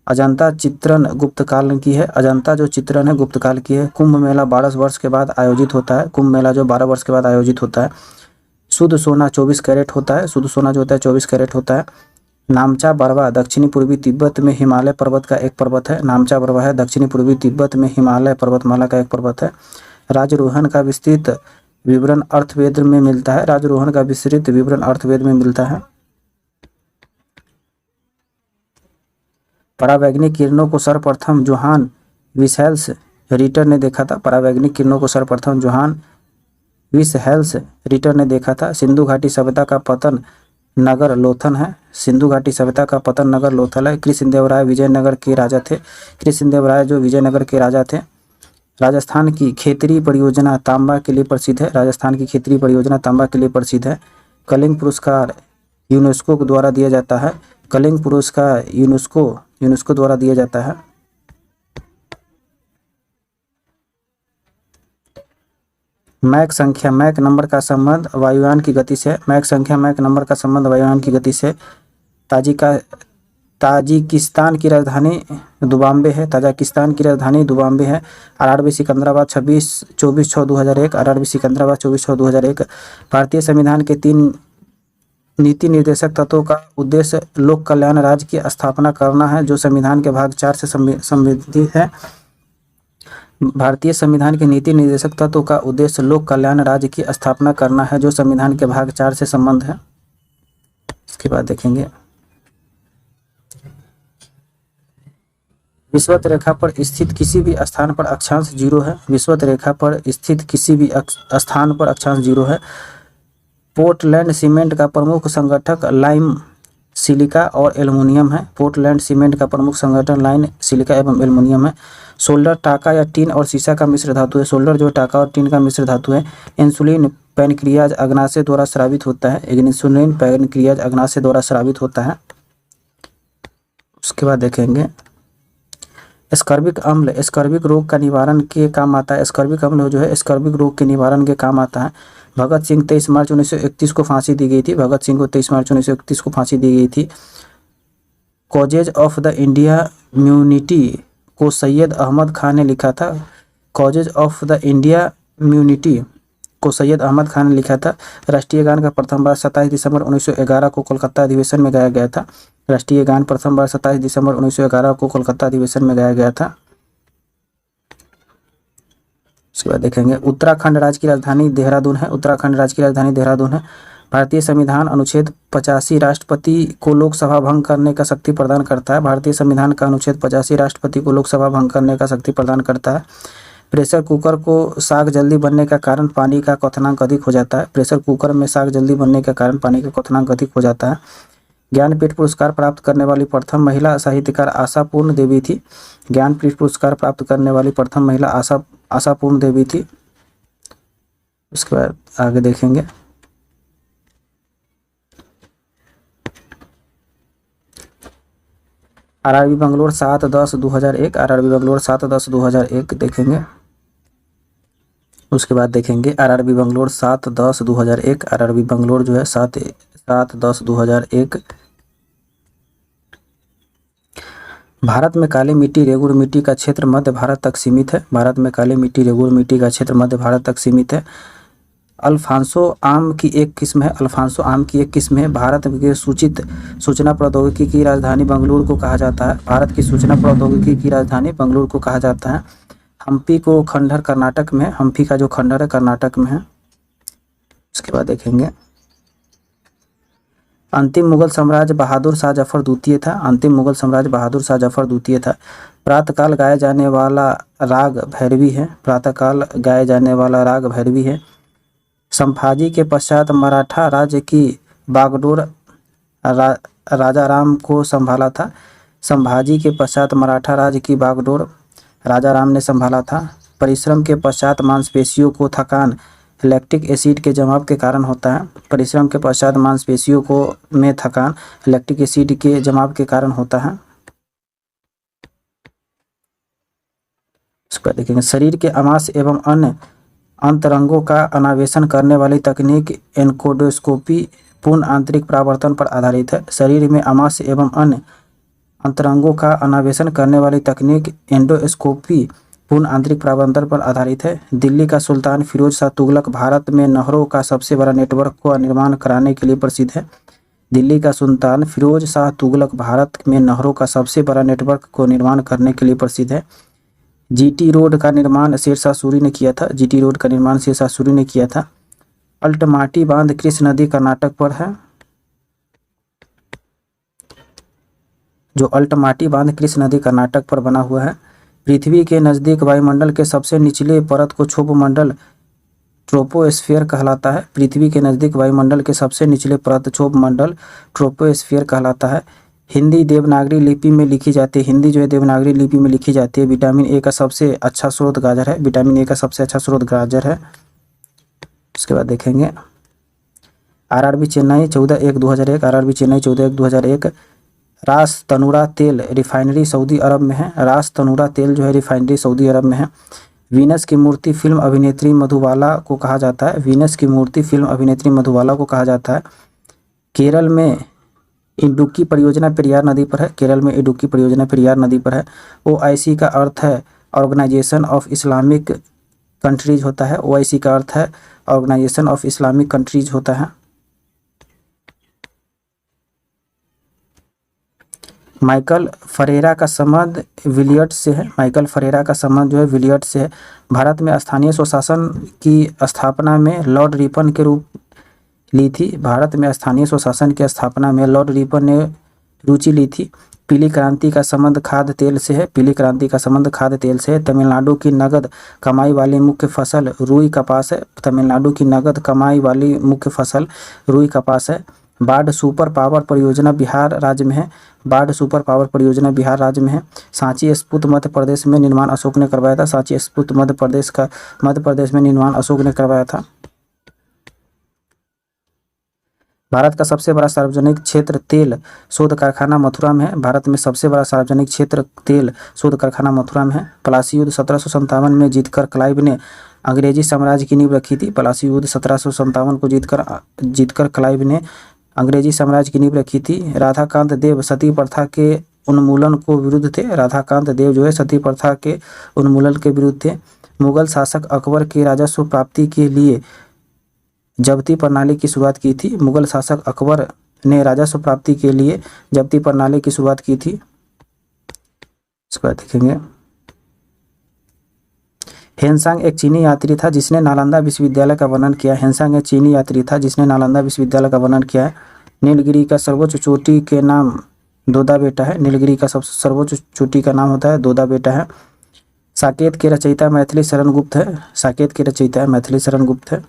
अजंता चित्रण गुप्त काल की है। अजंता जो चित्रण है गुप्त काल की है। कुंभ मेला 12 वर्ष के बाद आयोजित होता है। कुंभ मेला जो 12 वर्ष के बाद आयोजित होता है। शुद्ध सोना 24 कैरेट होता है। शुद्ध सोना जो होता है 24 कैरेट होता है। नामचा बरवा दक्षिणी पूर्वी तिब्बत में हिमालय पर्वत का एक पर्वत है। नामचा बरवा है दक्षिणी पूर्वी तिब्बत में हिमालय पर्वतमाला का एक पर्वत है। राजरोहण का विस्तृत विवरण अर्थवेद में मिलता है। राजरोहण का विस्तृत विवरण अर्थवेद में मिलता है। परावैंगनिक किरणों को सर्वप्रथम जोहान विसहेल्स रिटर ने देखा था। परावैंगनिक किरणों को सर्वप्रथम जोहान विसहेल्स रिटर ने देखा था। सिंधु घाटी सभ्यता का पतन नगर लोथल है। सिंधु घाटी सभ्यता का पतन नगर लोथल है। कृष्णदेवराय विजयनगर के राजा थे। कृष्णदेवराय जो विजयनगर के राजा थे। राजस्थान की खेतरी परियोजना तांबा के लिए प्रसिद्ध है। राजस्थान की खेतरी परियोजना तांबा के लिए प्रसिद्ध है। कलिंग पुरस्कार यूनेस्को द्वारा दिया जाता है। कलिंग पुरस्कार यूनेस्को द्वारा दिया जाता है। मैक संख्या मैक नंबर का संबंध वायुयान की गति से। मैक संख्या मैक नंबर का संबंध वायुयान की गति से। ताजिकिस्तान की राजधानी दुबाम्बे है। ताजिकिस्तान की राजधानी दुबाम्बे है। आरआरबी सिकंदराबाद 24/6/2001। आरआरबी सिकंदराबाद 24/6/2001। भारतीय संविधान के 3 नीति निर्देशक तत्वों का उद्देश्य लोक कल्याण राज्य की स्थापना करना है जो संविधान के भाग 4 से संबंधित है। भारतीय संविधान के नीति निर्देशक तत्वों का उद्देश्य लोक कल्याण राज्य की स्थापना करना है जो संविधान के भाग 4 से संबंध है। इसके बाद देखेंगे विषुवत रेखा पर स्थित किसी भी स्थान पर अक्षांश 0 है। विषुवत रेखा पर स्थित किसी भी स्थान पर अक्षांश 0 है। पोर्टलैंड सीमेंट का प्रमुख संगठक लाइम सिलिका और एल्युमिनियम है। पोर्टलैंड सीमेंट का प्रमुख संगठन लाइम सिलिका एवं एल्युमिनियम है। सोल्डर टाका या टीन और सीसा का मिश्र धातु है। सोल्डर जो टाका और टीन का मिश्र धातु है। इंसुलिन पैनक्रियाज अग्नाशय द्वारा स्रावित होता है। इंसुलिन पैनक्रियाज अग्नाशय द्वारा स्रावित होता है। उसके बाद देखेंगे स्कर्विक अम्ल स्कर्विक रोग का निवारण के काम आता है। स्कर्विक अम्ल जो है स्कर्विक रोग के निवारण के काम आता है। भगत सिंह 23 मार्च 1931 को फांसी दी गई थी। भगत सिंह को 23 मार्च 1931 को फांसी दी गई थी। कॉजेज ऑफ द इंडिया म्यूनिटी को सैयद अहमद खान ने लिखा था। कॉजेज ऑफ द इंडिया म्यूनिटी को सैयद अहमद खान ने लिखा था। राष्ट्रीय गान का प्रथम बार 27 दिसंबर 1911 को कोलकाता अधिवेशन में गाया गया था। राष्ट्रीय गान प्रथम बार 27 दिसंबर 1911 को कोलकाता अधिवेशन में गाया गया था। उसके बाद देखेंगे उत्तराखंड राज्य की राजधानी देहरादून है। उत्तराखंड राज्य की राजधानी देहरादून है। भारतीय संविधान अनुच्छेद 85 राष्ट्रपति को लोकसभा भंग करने का शक्ति प्रदान करता है। भारतीय संविधान का अनुच्छेद 85 राष्ट्रपति को लोकसभा भंग करने का शक्ति प्रदान करता है। प्रेशर कुकर को साग जल्दी बनने का कारण पानी का क्वथनांक अधिक हो जाता है। प्रेशर कुकर में साग जल्दी बनने के कारण पानी का क्वथनांक अधिक हो जाता है। ज्ञानपीठ पुरस्कार प्राप्त करने वाली प्रथम महिला साहित्यकार आशा पूर्ण देवी थी। ज्ञानपीठ पुरस्कार प्राप्त करने वाली प्रथम महिला आशा आशापूर्ण देवी थी। उसके बाद आगे देखेंगे। आरआरबी बंगलोर 7/10/2001, आरआरबी बंगलोर 7/10/2001 देखेंगे। उसके बाद देखेंगे आरआरबी बंगलोर 7/10/2001, आरआरबी बंगलोर जो है 7/10/2001। भारत में काली मिट्टी रेगुड़ मिट्टी का क्षेत्र मध्य भारत तक सीमित है। भारत में काली मिट्टी रेगुड़ मिट्टी का क्षेत्र मध्य भारत तक सीमित है। अल्फांसो आम की एक किस्म है। अल्फांसो आम की एक किस्म है। भारत के सूचित सूचना प्रौद्योगिकी की राजधानी बेंगलुरु को कहा जाता है। भारत की सूचना प्रौद्योगिकी की राजधानी बेंगलुरु को कहा जाता है। हम्पी को खंडर कर्नाटक में है। हम्पी का जो खंडर है कर्नाटक में है। उसके बाद देखेंगे अंतिम मुगल साम्राज्य बहादुर शाह जफर द्वितीय था। अंतिम मुगल साम्राज्य बहादुर शाह जफर द्वितीय था। प्रातःकाल गाया जाने वाला राग भैरवी है। प्रातःकाल गाया जाने वाला राग भैरवी है। संभाजी के पश्चात मराठा राज्य की बागडोर राजाराम को संभाला था। संभाजी के पश्चात मराठा राज्य की बागडोर राजाराम ने संभाला था। परिश्रम के पश्चात मांसपेशियों को थकान लैक्टिक एसिड के जमाव के कारण होता है। परिश्रम के पश्चात मांसपेशियों को में थकान लैक्टिक एसिड के जमाव के कारण होता है। उसका देखेंगे शरीर के आमाशय एवं अन्य अंतरंगों का अन्वेषण करने वाली तकनीक एन्कोडोस्कोपी पूर्ण आंतरिक परावर्तन पर आधारित है। शरीर में आमाशय एवं अन्य अंतरंगों का अन्वेषण करने वाली तकनीक एंडोस्कोपी पूर्ण आंतरिक परावर्तन पर आधारित है। दिल्ली का सुल्तान फिरोज शाह तुगलक भारत में नहरों का सबसे बड़ा नेटवर्क का निर्माण कराने के लिए प्रसिद्ध है। दिल्ली का सुल्तान फिरोज शाह तुगलक भारत में नहरों का सबसे बड़ा नेटवर्क को निर्माण करने के लिए प्रसिद्ध है। जीटी रोड का निर्माण शेरशाह सूरी ने किया था। जीटी रोड का निर्माण शेरशाह सूरी ने किया था। अल्टमाटी बांध कृष्ण नदी कर्नाटक पर है। जो अल्टमाटी बांध कृष्ण नदी कर्नाटक पर बना हुआ है। पृथ्वी के नज़दीक वायुमंडल के सबसे निचले परत को क्षोभ मंडल ट्रोपोस्फीयर कहलाता है। पृथ्वी के नज़दीक वायुमंडल के सबसे निचले परत क्षोभ मंडल ट्रोपोस्फीयर कहलाता है। हिंदी देवनागरी लिपि में लिखी जाती है। हिंदी जो है देवनागरी लिपि में लिखी जाती है। विटामिन ए का सबसे अच्छा स्रोत गाजर है। विटामिन ए का सबसे अच्छा स्रोत गाजर है। उसके बाद देखेंगे आरआरबी चेन्नई 14/1/2001, आरआरबी चेन्नई 14/1/2001। रास तनूरा तेल रिफाइनरी सऊदी अरब में है। रास तनूरा तेल जो है रिफाइनरी सऊदी अरब में है। वीनस की मूर्ति फिल्म अभिनेत्री मधुबाला को कहा जाता है। वीनस की मूर्ति फिल्म अभिनेत्री मधुबाला को कहा जाता है। केरल में इडुक्की परियोजना पेरियार नदी पर है। केरल में इडुक्की परियोजना पेरियार नदी पर है। ओआईसी का अर्थ है ऑर्गेनाइजेशन ऑफ इस्लामिक कंट्रीज होता है। ओआईसी का अर्थ है ऑर्गेनाइजेशन ऑफ इस्लामिक कंट्रीज होता है। माइकल फरेरा का संबंध विलियर्ड से है। माइकल फरेरा का संबंध जो है विलियर्ड से है। भारत में स्थानीय स्वशासन की स्थापना में लॉर्ड रिपन के रूप ली थी। भारत में स्थानीय स्वशासन की स्थापना में लॉर्ड रिपन ने रुचि ली थी। पीली क्रांति का संबंध खाद्य तेल से है। पीली क्रांति का संबंध खाद्य तेल से है। तमिलनाडु की नगद कमाई वाली मुख्य फसल रुई कपास है। तमिलनाडु की नगद कमाई वाली मुख्य फसल रुई कपास है। बाढ़ सुपर पावर परियोजना बिहार राज्य में है। बाढ़ सुपर पावर परियोजना बिहार राज्य में है। सांची स्फूर्त मध्य प्रदेश में निर्माण अशोक ने करवाया था। सांची स्फूर्त मध्य प्रदेश में निर्माण अशोक ने करवाया था। भारत का सबसे बड़ा सार्वजनिक क्षेत्र तेल शोध कारखाना मथुरा में है। भारत में सबसे बड़ा सार्वजनिक क्षेत्र तेल शोध कारखाना मथुरा में है। प्लासी युद्ध 1757 में जीतकर क्लाइव ने अंग्रेजी साम्राज्य की नींव रखी थी। प्लासी युद्ध 1757 को जीतकर क्लाइव ने अंग्रेजी साम्राज्य की नींव रखी थी। राधाकांत देव सती प्रथा के उन्मूलन को विरुद्ध थे। राधाकांत देव जो है सती प्रथा के उन्मूलन के विरुद्ध थे। मुगल शासक अकबर की राजस्व प्राप्ति के लिए जब्ती प्रणाली की शुरुआत की थी। मुगल शासक अकबर ने राजस्व प्राप्ति के लिए जब्ती प्रणाली की शुरुआत की थी। इसको देखेंगे हेनसांग एक चीनी यात्री था जिसने नालंदा विश्वविद्यालय का वर्णन किया। हेनसांग एक चीनी यात्री था जिसने नालंदा विश्वविद्यालय का वर्णन किया है। नीलगिरी का सर्वोच्च चोटी के नाम दोदा बेटा है। नीलगिरी का सबसे सर्वोच्च चोटी का नाम होता है दोदा बेटा है। साकेत के रचयिता मैथिली शरण गुप्त है। साकेत के रचयिता मैथिली शरण गुप्त है।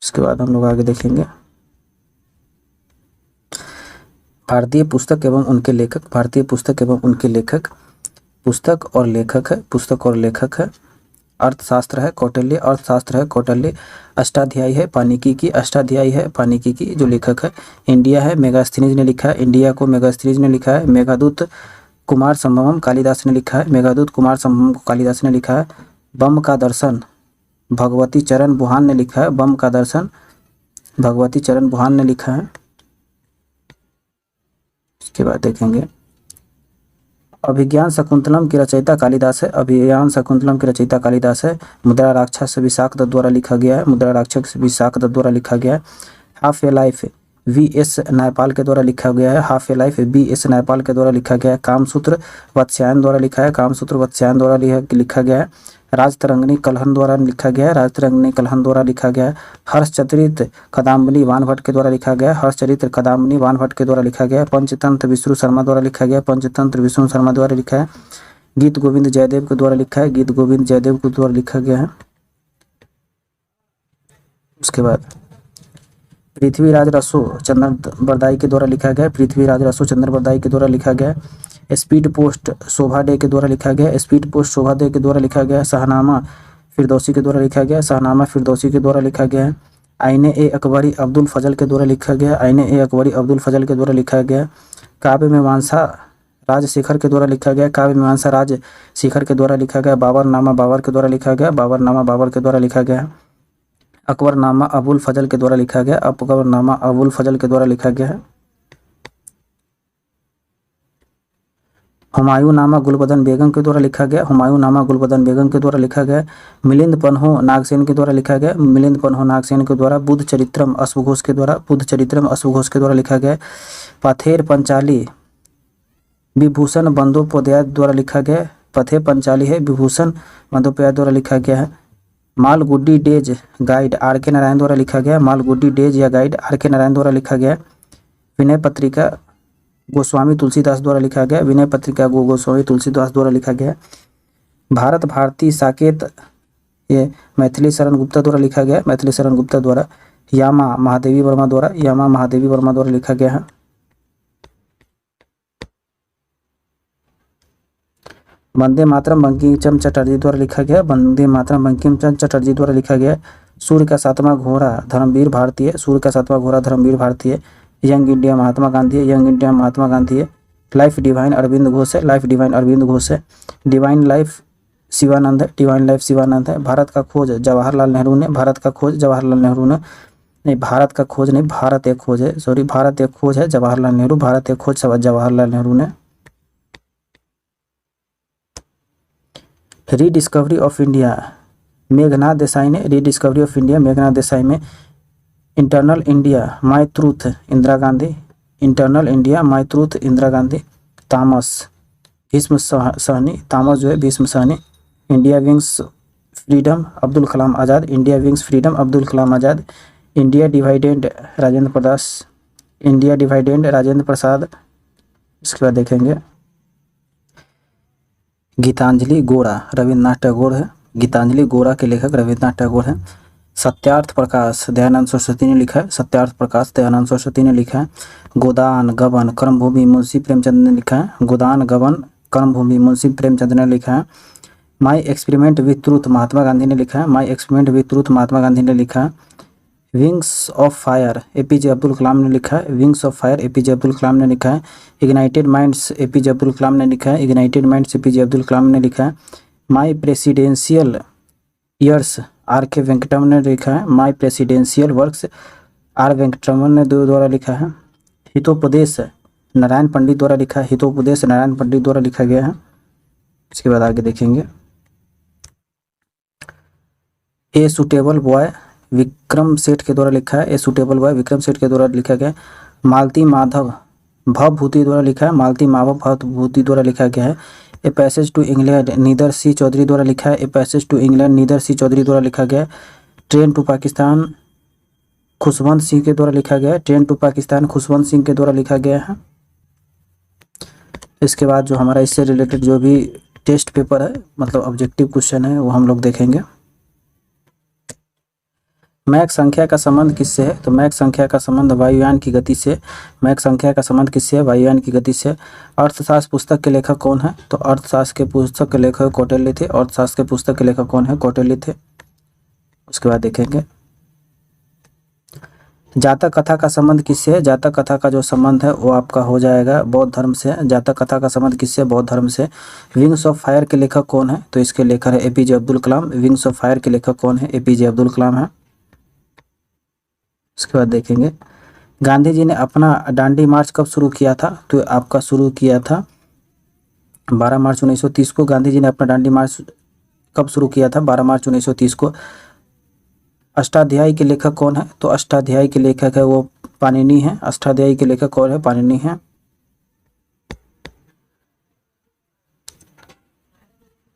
उसके बाद हम लोग आगे देखेंगे भारतीय पुस्तक एवं उनके लेखक। भारतीय पुस्तक एवं उनके लेखक पुस्तक और लेखक है। पुस्तक और लेखक है। अर्थशास्त्र है कौटिल्य, अर्थशास्त्र है कौटिल्य। अष्टाध्यायी है पाणिनि की, अष्टाध्यायी है पाणिनि की जो लेखक है। इंडिया है मेगास्थनीज ने लिखा है, इंडिया को मेगास्थनीज ने लिखा है। मेघदूत कुमार संभवम कालिदास ने लिखा है, मेघदूत कुमार संभवम को कालिदास ने लिखा है। बम का दर्शन भगवती चरण बुहान ने लिखा है, बम का दर्शन भगवती चरण बुहान ने लिखा है। इसके बाद देखेंगे अभिज्ञान शकुंतलम की रचयिता कालिदास है, अभिज्ञान शकुंतलम की रचयिता कालिदास है। मुद्रा राक्षस विशाख दत्त द्वारा लिखा गया है, मुद्रा राक्षस विशाख दत्त द्वारा लिखा गया है। Half a life V S. Naipaul के द्वारा लिखा गया है, half a life B S. Naipaul के द्वारा लिखा गया है। कामसूत्र वत्स्यायन द्वारा लिखा है, कामसूत्र वत्स्यायन द्वारा लिखा गया है। राजतरंगिणी कलहन द्वारा लिखा गया है, राजतरंगिणी कलहन द्वारा लिखा गया है। हर्षचरित कदाम्बनी वानभट्ट के द्वारा लिखा गया है, हर्षचरित्र कदाम्बनी वानभट्ट के द्वारा लिखा गया है। पंचतंत्र विष्णु शर्मा द्वारा लिखा गया है, पंचतंत्र विष्णु शर्मा द्वारा लिखा है। गीत गोविंद जयदेव के द्वारा लिखा है, गीत गोविंद जयदेव के द्वारा लिखा गया है। उसके बाद पृथ्वीराज रसो चंद्र बरदाई के द्वारा लिखा गया है, पृथ्वीराज रसो चंद्र बरदाई के द्वारा लिखा गया है। स्पीड पोस्ट शोभा डे के द्वारा लिखा गया है, स्पीड पोस्ट शोभा डे के द्वारा लिखा गया है। शाहनामा फिरदौसी के द्वारा लिखा गया है, शाहनामा फिरदौसी के द्वारा लिखा गया है। आईने ए अकबरी अब्दुल फजल के द्वारा लिखा गया है, आईने ए अकबरी अब्दुल फजल के द्वारा लिखा गया है। काव्य मीमांसा राजशेखर के द्वारा लिखा गया, काव्य मीमांसा राजशेखर के द्वारा लिखा गया। बाबरनामा बाबर के द्वारा लिखा गया, बाबरनामा बाबर के द्वारा लिखा गया। अकबरनामा अबुल फजल के द्वारा लिखा गया, अकबरनामा अबुल फजल के द्वारा लिखा गया है। हुमायूंनामा गुलबदन बेगम के द्वारा लिखा गया, हुमायूंनामा गुलबदन बेगम के द्वारा लिखा गया। मिलिंद पन्हो नागसेन के द्वारा लिखा गया, मिलिंद पन्हो नागसेन के द्वारा। बुद्ध चरित्रम अश्वघोष के द्वारा, बुद्ध चरित्रम अश्वघोष के द्वारा लिखा गया। पथेर पंचाली विभूषण बंदोपाध्याय द्वारा लिखा गया, पथेर पंचाली है विभूषण बंदोपाध्याय द्वारा लिखा गया है। Malgudi days guide R K. Narayan द्वारा लिखा गया, मालगुडी डेज या गाइड आर.के. नारायण द्वारा लिखा गया। विनय पत्रिका गोस्वामी तुलसीदास द्वारा लिखा गया, विनय पत्रिका गोस्वामी तुलसीदास द्वारा लिखा गया। भारत भारती साकेत ये मैथिली शरण गुप्ता द्वारा लिखा गया, मैथिली शरण गुप्ता द्वारा। यामा महादेवी वर्मा द्वारा, यामा महादेवी वर्मा द्वारा लिखा गया है। वंदे मातरम बंकिम चंद्र चटर्जी द्वारा लिखा गया, वंदे मातरम बंकिम चंद्र चटर्जी द्वारा लिखा गया। सूर्य का सातवां घोड़ा धर्मवीर भारती है, सूर्य का सातवां घोड़ा धर्मवीर भारती है। यंग इंडिया महात्मा गांधी है, यंग इंडिया महात्मा गांधी है। लाइफ डिवाइन अरविंद घोष है, लाइफ डिवाइन अरविंद घोष है। डिवाइन लाइफ शिवानंद है, डिवाइन लाइफ शिवानंद है। भारत का खोज जवाहरलाल नेहरू ने, भारत का खोज जवाहरलाल नेहरू ने, नहीं भारत का खोज नहीं, भारत एक खोज है, सॉरी भारत एक खोज है जवाहरलाल नेहरू, भारत एक खोज जवाहरलाल नेहरू ने। Rediscovery of India Meghnad Desai ने, rediscovery of India Meghnad Desai में। Internal India my truth Indira Gandhi, internal India my truth Indira Gandhi. Tamas Bhisham Sahni, Tamas जो है Bhisham Sahni. India wings freedom Abdul Kalam Azad, India wings freedom Abdul Kalam Azad. India divided Rajendra Prasad, India divided Rajendra Prasad. इसके बाद देखेंगे गीतांजलि गोरा रविन्द्रनाथ टैगोर है, गीतांजलि गोरा के लेखक रविन्द्रनाथ टैगोर है। सत्यार्थ प्रकाश दयानंद सरस्वती ने लिखा है, सत्यार्थ प्रकाश दयानंद सरस्वती ने लिखा है। गोदान गबन कर्मभूमि मुंशी प्रेमचंद ने लिखा है, गोदान गबन कर्मभूमि मुंशी प्रेमचंद ने लिखा है। My experiment with truth Mahatma Gandhi ने लिखा है, my experiment with truth Mahatma Gandhi ने लिखा है। Wings of fire APJ Abdul Kalam ने लिखा है, wings of fire APJ Abdul Kalam ने लिखा है। Ignited minds APJ Abdul Kalam ने लिखा है, ignited minds APJ Abdul Kalam ने लिखा है। My presidential years R K. Venkataraman ने लिखा है, my presidential works R Venkataraman ने द्वारा लिखा है। हितोपदेश नारायण पंडित द्वारा लिखा है, हितोपदेश नारायण पंडित द्वारा लिखा गया है। इसके बाद आगे देखेंगे a suitable boy Vikram Seth के द्वारा लिखा है, a suitable boy Vikram Seth के द्वारा लिखा गया। मालती माधव भवभूति द्वारा लिखा है, मालती माधव भवभूति द्वारा लिखा गया है। ए पैसेज टू इंग्लैंड नीदर सी चौधरी द्वारा लिखा है, ए पैसेज टू इंग्लैंड नीदर सी चौधरी द्वारा लिखा गया। ट्रेन टू पाकिस्तान खुशवंत सिंह के द्वारा लिखा गया है, ट्रेन टू पाकिस्तान खुशवंत सिंह के द्वारा लिखा गया है। इसके बाद जो हमारा इससे रिलेटेड जो भी टेस्ट पेपर है मतलब ऑब्जेक्टिव क्वेश्चन है वो हम लोग देखेंगे। मैक संख्या का संबंध किससे है? तो मैक संख्या का संबंध वायुयान की गति से। मैक संख्या का संबंध किससे है? वायुयान की गति से। अर्थशास्त्र पुस्तक के लेखक कौन है? तो अर्थशास्त्र के पुस्तक के लेखक कौटिल्य थे। अर्थशास्त्र के पुस्तक के लेखक कौन है? कौटिल्य थे। उसके बाद देखेंगे जातक कथा का संबंध किससे है? जातक कथा का जो संबंध है वो आपका हो जाएगा बौद्ध धर्म से। जातक कथा का संबंध किससे? बौद्ध धर्म से। विंग्स ऑफ फायर के लेखक कौन है? तो इसके लेखक है APJ Abdul Kalam. Wings of fire के लेखक कौन है? एपीजे अब्दुल कलाम है। उसके बाद देखेंगे गांधी जी ने अपना दांडी मार्च कब शुरू किया था? तो आपका शुरू किया था 12 मार्च 1930 को। गांधी जी ने अपना दांडी मार्च कब शुरू किया था? 12 मार्च 1930 को। अष्टाध्यायी के लेखक कौन है? तो अष्टाध्यायी के लेखक है वो पाणिनि है। अष्टाध्यायी के लेखक कौन है? पाणिनि है।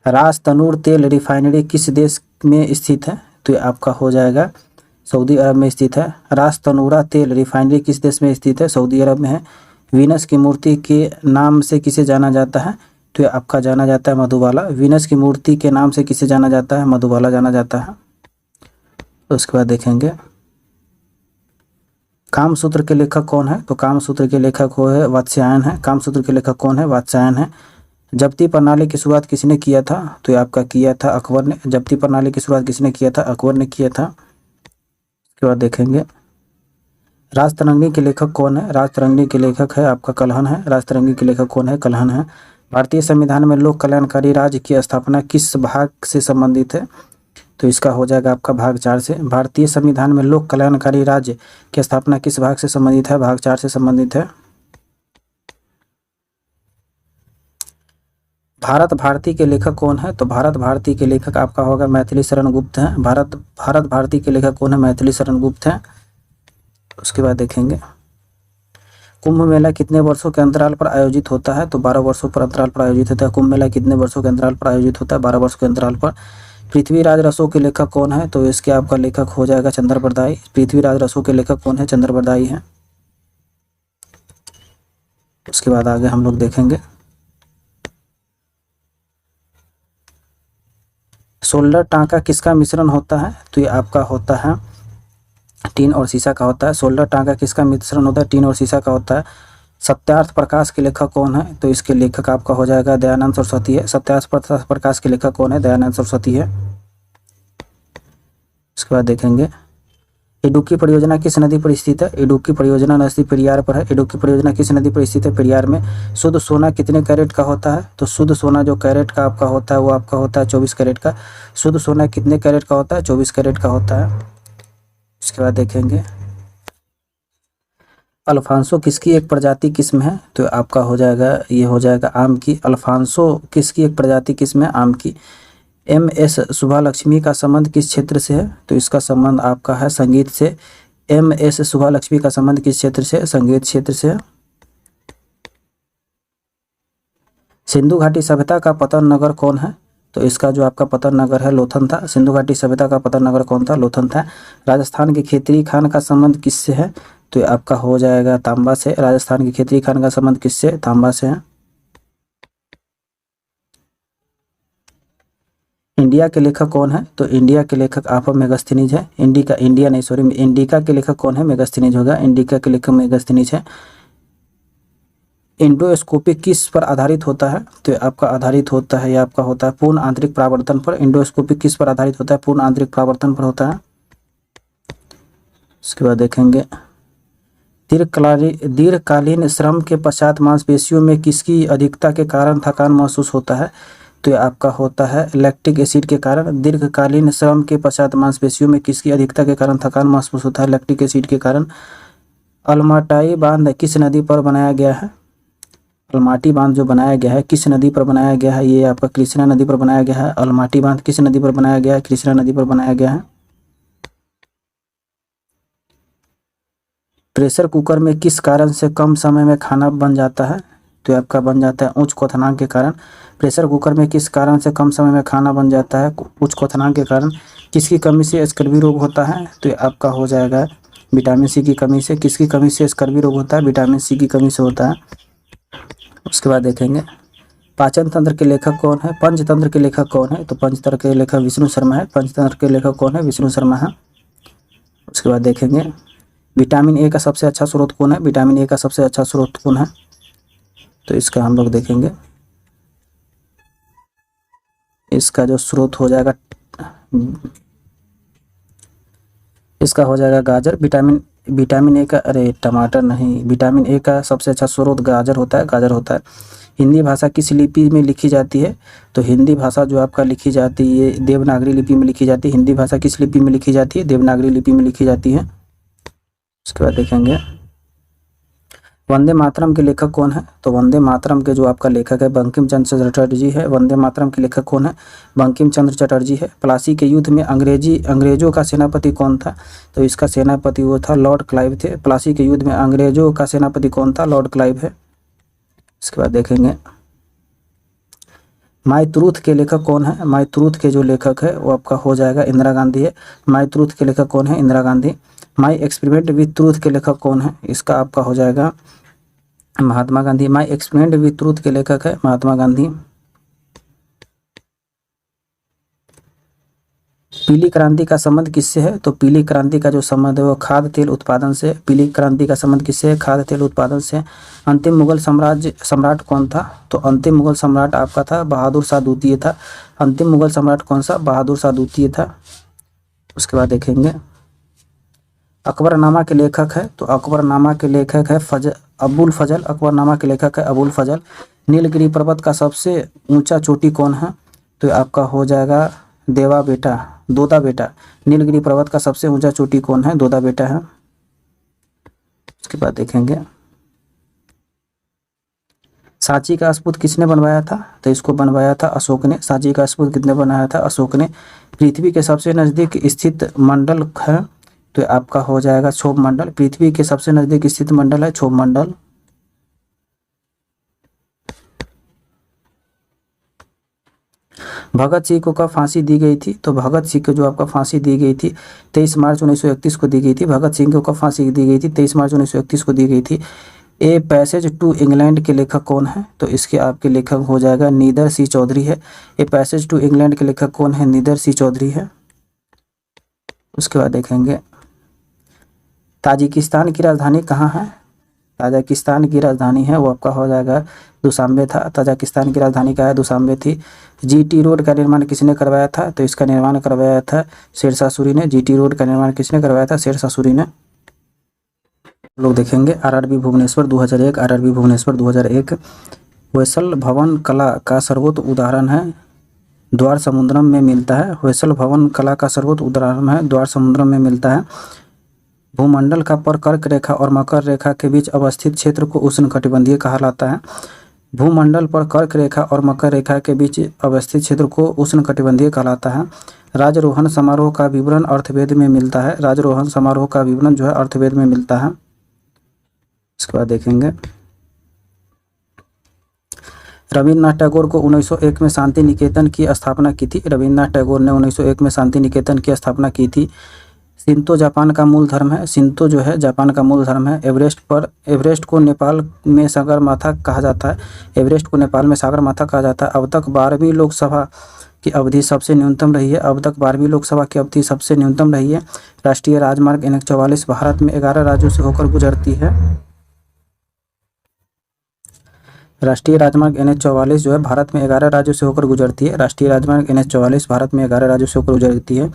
रास तनूर तेल रिफाइनरी किस देश में स्थित है? तो ये आपका हो जाएगा सऊदी अरब में स्थित है। रास तनूरा तेल रिफाइनरी किस देश में स्थित है? सऊदी अरब में है। वीनस की मूर्ति के नाम से किसे जाना जाता है? तो ये आपका जाना जाता है मधुबाला। वीनस की मूर्ति के नाम से किसे जाना जाता है? मधुबाला जाना जाता है। उसके बाद देखेंगे कामसूत्र के लेखक कौन है? तो कामसूत्र के लेखक वो है वात्स्यायन है। कामसूत्र के लेखक कौन है? वात्स्यायन है। जब्ती प्रणाली की शुरुआत किसने किया था? तो ये आपका किया था अकबर ने। जब्ती प्रणाली की शुरुआत किसने किया था? अकबर ने किया था। उसके बाद देखेंगे राजतरंगी के लेखक कौन है? राजतरंगी के लेखक है आपका कल्हण है। राजतरंगी के लेखक कौन है? कल्हण है। भारतीय संविधान में लोक कल्याणकारी राज्य की स्थापना किस भाग से संबंधित है? तो इसका हो जाएगा आपका भाग 4 से। भारतीय संविधान में लोक कल्याणकारी राज्य की स्थापना किस भाग से संबंधित है? भाग 4 से संबंधित है। भारत भारती के लेखक कौन है? तो भारत भारती के लेखक आपका होगा मैथिली शरण गुप्त है। भारत भारती के लेखक कौन है? मैथिली शरण गुप्त है। उसके बाद देखेंगे कुंभ मेला कितने वर्षों के अंतराल पर आयोजित होता है? तो 12 वर्षों पर अंतराल पर आयोजित होता है। कुंभ मेला कितने वर्षों के अंतराल पर आयोजित होता है? 12 वर्षों के अंतराल पर। पृथ्वीराज रसो के लेखक कौन है? तो इसके आपका लेखक हो जाएगा चंद्र बरदाई। पृथ्वीराज रसो के लेखक कौन है? चंद्र बरदाई है। उसके बाद आगे हम लोग देखेंगे सोल्डर टांका किसका मिश्रण होता है? तो ये आपका होता है टीन और शीशा का होता है। सोल्डर टांका किसका मिश्रण होता है? टीन और शीशा का होता है। सत्यार्थ प्रकाश के लेखक कौन है? तो इसके लेखक आपका हो जाएगा दयानंद सरस्वती है। सत्यार्थ प्रकाश के लेखक कौन है? दयानंद सरस्वती है। उसके बाद देखेंगे इडुक्की परियोजना किस नदी पर स्थित है? इडुक्की परियोजना नदी पेरियार पर है। इडुक्की परियोजना किस नदी पर स्थित है? पेरियार में। शुद्ध सोना कितने कैरेट का होता है? तो शुद्ध सोना जो कैरेट का आपका होता है वो आपका होता है 24 कैरेट का। शुद्ध सोना कितने कैरेट का होता है? 24 कैरेट का होता है। उसके बाद देखेंगे अल्फांसो किसकी एक प्रजाति किस्म है? तो आपका हो जाएगा ये हो जाएगा आम की। अल्फांसो किसकी एक प्रजाति किस्म है? आम की। MS सुभालक्ष्मी का संबंध किस क्षेत्र से है? तो इसका संबंध आपका है संगीत से। MS सुभालक्ष्मी का संबंध किस क्षेत्र से? संगीत क्षेत्र से। सिंधु घाटी सभ्यता का पतन नगर कौन है? तो इसका जो आपका पतन नगर है लोथल था। सिंधु घाटी सभ्यता का पतन नगर कौन था? लोथल था। राजस्थान के खेतरी खान का संबंध किससे है? तो आपका हो जाएगा तांबा से। राजस्थान के खेतरी खान का संबंध किससे? तांबा से है। इंडिया के लेखक कौन है? तो इंडिया के लेखक आप मेगास्थनीज है। इंडिका के लेखक कौन है? मेगास्थनीज होगा। इंडिका के लेखक मेगास्थनीज है। इंडोस्कोपी किस पर आधारित होता है? तो आपका आधारित होता है या आपका होता है पूर्ण आंतरिक परावर्तन पर। इंडोस्कोपी किस पर आधारित होता है? पूर्ण आंतरिक परावर्तन पर होता है। उसके बाद देखेंगे दीर्घकालीन श्रम के पश्चात मांसपेशियों में किसकी अधिकता के कारण थकान महसूस होता है? तो ये आपका होता है लैक्टिक एसिड के कारण। दीर्घकालीन श्रम के पश्चात मांसपेशियों में किसकी अधिकता के कारण थकान महसूस होता है? लैक्टिक एसिड के कारण। अलमाटाई बांध किस नदी पर बनाया गया है? अलमाटी बांध जो बनाया गया है किस नदी पर बनाया गया है? ये आपका कृष्णा नदी पर बनाया गया है। अलमाटी बांध किस नदी पर बनाया गया है? कृष्णा नदी पर बनाया गया है। प्रेशर कुकर में किस कारण से कम समय में खाना बन जाता है? तो आपका बन जाता है उच्च क्वथनांक के कारण। प्रेशर कुकर में किस कारण से कम समय में खाना बन जाता है? उच्च क्वथनांक के कारण। किसकी कमी से स्कर्वी रोग होता है? तो आपका हो जाएगा विटामिन सी की कमी से। किसकी कमी से स्कर्वी रोग होता है? विटामिन सी की कमी से होता है। उसके बाद देखेंगे पाचन तंत्र के लेखक कौन है? पंचतंत्र के लेखक कौन है? तो पंचतंत्र के लेखक विष्णु शर्मा है। पंचतंत्र के लेखक कौन है? विष्णु शर्मा है। उसके बाद देखेंगे विटामिन ए का सबसे अच्छा स्रोत कौन है। विटामिन ए का सबसे अच्छा स्रोत कौन है, तो इसका हम लोग देखेंगे, इसका जो स्रोत हो जाएगा, इसका हो जाएगा गाजर। विटामिन ए का, अरे टमाटर नहीं, विटामिन ए का सबसे अच्छा स्रोत गाजर होता है, गाजर होता है। हिंदी भाषा किस लिपि में लिखी जाती है, तो हिंदी भाषा जो आपका लिखी जाती है देवनागरी लिपि में लिखी जाती है। हिंदी भाषा किस लिपि में लिखी जाती है, देवनागरी लिपि में लिखी जाती है। उसके बाद देखेंगे वंदे मातरम के लेखक कौन है, तो वंदे मातरम के जो आपका लेखक है बंकिम चंद्र चटर्जी है। वंदे मातरम के लेखक कौन है, बंकिम चंद्र चटर्जी है। प्लासी के युद्ध में अंग्रेजों का सेनापति कौन था, तो इसका सेनापति वो था लॉर्ड क्लाइव थे। प्लासी के युद्ध में अंग्रेजों का सेनापति कौन था, लॉर्ड क्लाइव है। इसके बाद देखेंगे माय ट्रूथ के लेखक कौन है। माय ट्रूथ के जो लेखक है वो आपका हो जाएगा इंदिरा गांधी है। माय ट्रूथ के लेखक कौन है, Indira Gandhi. My experiment with truth के लेखक कौन है, इसका आपका हो जाएगा Mahatma Gandhi. My experiment with truth के लेखक है महात्मा गांधी। पीली क्रांति का संबंध किससे है, तो पीली क्रांति का जो संबंध है वो खाद्य तेल उत्पादन से। पीली क्रांति का संबंध किससे है, खाद्य तेल उत्पादन से। अंतिम मुगल सम्राट कौन था, तो अंतिम मुगल सम्राट आपका था बहादुर शाह द्वितीय था। अंतिम मुगल सम्राट कौन सा, बहादुर शाह द्वितीय था। उसके बाद देखेंगे अकबरनामा के लेखक है, तो अकबरनामा के लेखक है अबुल फजल। अकबरनामा के लेखक है अबुल फजल। नीलगिरी पर्वत का सबसे ऊंचा चोटी कौन है, तो आपका हो जाएगा दोदा बेटा। नीलगिरी पर्वत का सबसे ऊंचा चोटी कौन है, दोदा बेटा है। उसके बाद देखेंगे सांची का स्फूत किसने बनवाया था, तो इसको बनवाया था अशोक ने। सांची का स्फूत किसने बनाया था, अशोक ने। पृथ्वी के सबसे नजदीक स्थित मंडल है, तो आपका हो जाएगा क्षोभ मंडल। पृथ्वी के सबसे नजदीक स्थित मंडल है क्षोभ मंडल। भगत सिंह को कब फांसी दी गई थी, तो भगत सिंह को जो आपका फांसी दी गई थी 23 मार्च 1931 को दी गई थी। भगत सिंह को कब फांसी दी गई थी, 23 मार्च 1931 को दी गई थी। ए पैसेज टू इंग्लैंड के लेखक कौन है, तो इसके आपके लेखक हो जाएगा नीदर सी चौधरी है। ए पैसेज टू इंग्लैंड के लेखक कौन है, नीदर सी चौधरी है। उसके बाद देखेंगे ताजिकिस्तान की राजधानी कहाँ है, ताजिकिस्तान की राजधानी है वो आपका हो जाएगा दुशांबे था। ताजिकिस्तान की राजधानी क्या है, दुशांबे थी। जीटी रोड का निर्माण किसने करवाया था, तो इसका निर्माण करवाया था शेरशाह सूरी ने। जीटी रोड का निर्माण किसने करवाया था, शेरशाह सूरी ने। लोग देखेंगे आरआरबी भुवनेश्वर 2001। आरआरबी भुवनेश्वर 2001 होयसल भवन कला का सर्वोत्तम उदाहरण है द्वार समुद्रम में मिलता है। होयसल भवन कला का सर्वोत्तम उदाहरण है द्वार समुद्रम में मिलता है। भूमंडल का पर कर्क रेखा और मकर रेखा के बीच अवस्थित क्षेत्र को उष्णकटिबंधीय कहलाता है। भूमंडल पर कर्क रेखा और मकर रेखा के बीच अवस्थित क्षेत्र को उष्णकटिबंधीय कहलाता है। राजरोहण समारोह का विवरण अर्थवेद में मिलता है। राजरोहण समारोह का विवरण जो है अर्थवेद में मिलता है। इसके बाद देखेंगे रविन्द्रनाथ टैगोर को 1901 में शांति निकेतन की स्थापना की थी। रविन्द्रनाथ टैगोर ने 1901 में शांति निकेतन की स्थापना की थी। शिंतो जापान का मूल धर्म है। शिंतो जो है जापान का मूल धर्म है। एवरेस्ट को नेपाल में सागरमाथा कहा जाता है। एवरेस्ट को नेपाल में सागरमाथा कहा जाता है। अब तक 12वीं लोकसभा की अवधि सबसे न्यूनतम रही है। अब तक 12वीं लोकसभा की अवधि सबसे न्यूनतम रही है। राष्ट्रीय राजमार्ग NH-44 भारत में 11 राज्यों से होकर गुजरती है। राष्ट्रीय राजमार्ग NH-44 जो है भारत में 11 राज्यों से होकर गुजरती है। राष्ट्रीय राजमार्ग NH-44 भारत में 11 राज्यों से होकर गुजरती है।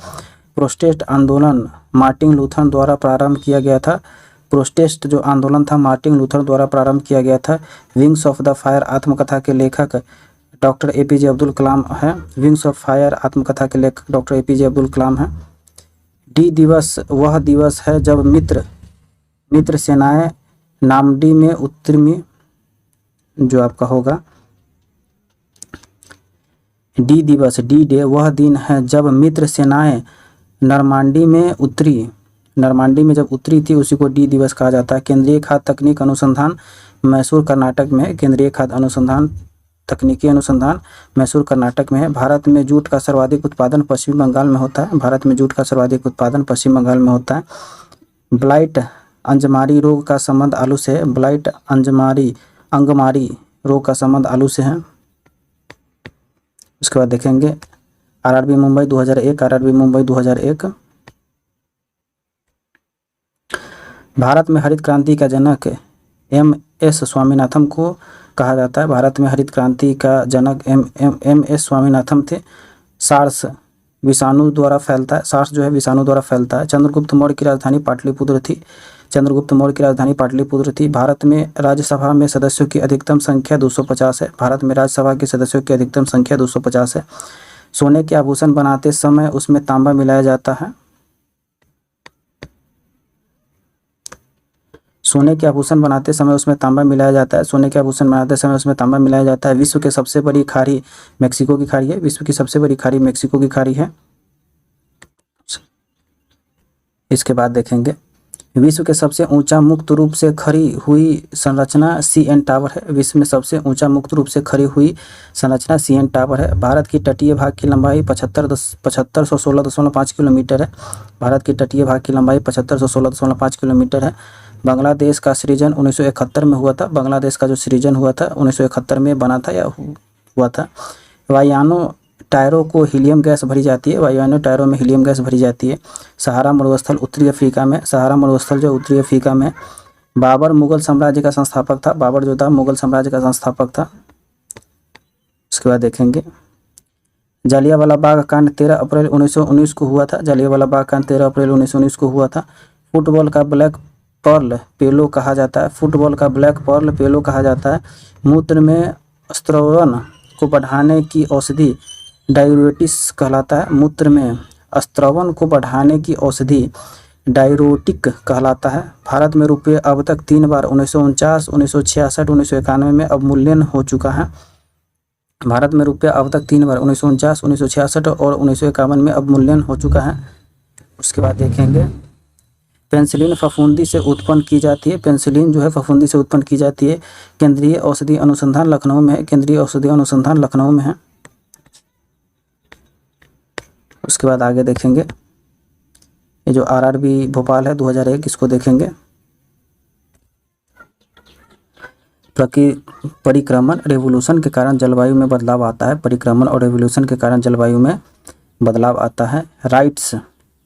प्रोटेस्ट आंदोलन मार्टिन लूथर द्वारा प्रारंभ किया गया था। प्रोटेस्ट जो आंदोलन था मार्टिन लूथर द्वारा प्रारंभ किया गया था। विंग्स ऑफ द फायर आत्मकथा के लेखक डॉक्टर APJ अब्दुल कलाम है। विंग्स ऑफ फायर आत्मकथा के लेखक डॉक्टर APJ अब्दुल कलाम है। डी दिवस वह दिवस है जब मित्र सेनाएं नामडी में उत्तरी जो आपका होगा डी दिवस डी डे वह दिन है जब मित्र सेनाएं नरमांडी में जब उतरी थी उसी को डी दिवस कहा जाता है। केंद्रीय खाद्य तकनीक अनुसंधान मैसूर कर्नाटक में है। केंद्रीय खाद्य अनुसंधान तकनीकी अनुसंधान मैसूर कर्नाटक में है। भारत में जूट का सर्वाधिक उत्पादन पश्चिम बंगाल में होता है। भारत में जूट का सर्वाधिक उत्पादन पश्चिम बंगाल में होता है। ब्लाइट अंजमारी रोग का संबंध आलू से है। ब्लाइट अंगमारी रोग का संबंध आलू से है। उसके बाद देखेंगे आरआरबी मुंबई 2001। आरआरबी मुंबई 2001 भारत में हरित क्रांति का जनक एम.एस. स्वामीनाथन को कहा जाता है। भारत में हरित क्रांति का जनक एम.एस. स्वामीनाथन थे। सार्स विषाणु द्वारा फैलता है। सार्स जो है विषाणु द्वारा फैलता है। चंद्रगुप्त मौर्य की राजधानी पाटलिपुत्र थी। चंद्रगुप्त मौर्य की राजधानी पाटलिपुत्र थी। भारत में राज्यसभा में सदस्यों की अधिकतम संख्या 250 है। भारत में राज्यसभा के सदस्यों की अधिकतम संख्या 250 है। सोने के आभूषण बनाते समय उसमें तांबा मिलाया जाता है। सोने के आभूषण बनाते समय उसमें तांबा मिलाया जाता है। सोने के आभूषण बनाते समय उसमें तांबा मिलाया जाता है। विश्व की सबसे बड़ी खाड़ी मेक्सिको की खाड़ी है। विश्व की सबसे बड़ी खाड़ी मेक्सिको की खाड़ी है। इसके बाद देखेंगे विश्व के सबसे ऊंचा मुक्त रूप से खड़ी हुई संरचना सीएन टावर है। विश्व में सबसे ऊंचा मुक्त रूप से खड़ी हुई संरचना सीएन टावर है। भारत की तटीय भाग की लंबाई 7516.5 किलोमीटर है। भारत की तटीय भाग की लंबाई 7516.5 किलोमीटर है। बांग्लादेश का सृजन 1971 में हुआ था। बांग्लादेश का जो सृजन हुआ था 1971 में बना था या हुआ था। वायुयानों टायरों को हीलियम गैस भरी जाती है। वायुयानों टायरों में हीलियम गैस भरी जाती है। सहारा मरुस्थल उत्तरी अफ्रीका में। सहारा मरुस्थल जो उत्तरी अफ्रीका में। बाबर मुगल साम्राज्य का संस्थापक था। बाबर जो था मुगल साम्राज्य का संस्थापक था। उसके बाद देखेंगे जलियांवाला बाग कांड 13 अप्रैल 1919 को हुआ था। जलियांवाला बाग कांड 13 अप्रैल 1919 को हुआ था। फुटबॉल का ब्लैक पर्ल पेलो कहा जाता है। फुटबॉल का ब्लैक पर्ल पेलो कहा जाता है। मूत्र में स्त्रवण को बढ़ाने की औषधि डायूरेटिक्स कहलाता है। मूत्र में स्त्रवण को बढ़ाने की औषधि डायूरेटिक कहलाता है। भारत में रुपये अब तक 3 बार 1949, 1966, 1991 में अवमूल्यन हो चुका है। भारत में रुपया अब तक 3 बार 1949, 1966 और 1951 में अवमूल्यन हो चुका है। उसके बाद देखेंगे पेनिसिलिन फफूंदी से उत्पन्न की जाती है। पेनिसिलिन जो है फफूंदी से उत्पन्न की जाती है। केंद्रीय औषधि अनुसंधान लखनऊ में है। केंद्रीय औषधि अनुसंधान लखनऊ में है। उसके बाद आगे देखेंगे ये जो आरआरबी भोपाल है 2001 इसको देखेंगे। परिक्रमण रेवोल्यूशन के कारण जलवायु में बदलाव आता है। परिक्रमण और रेवोल्यूशन के कारण जलवायु में बदलाव आता है।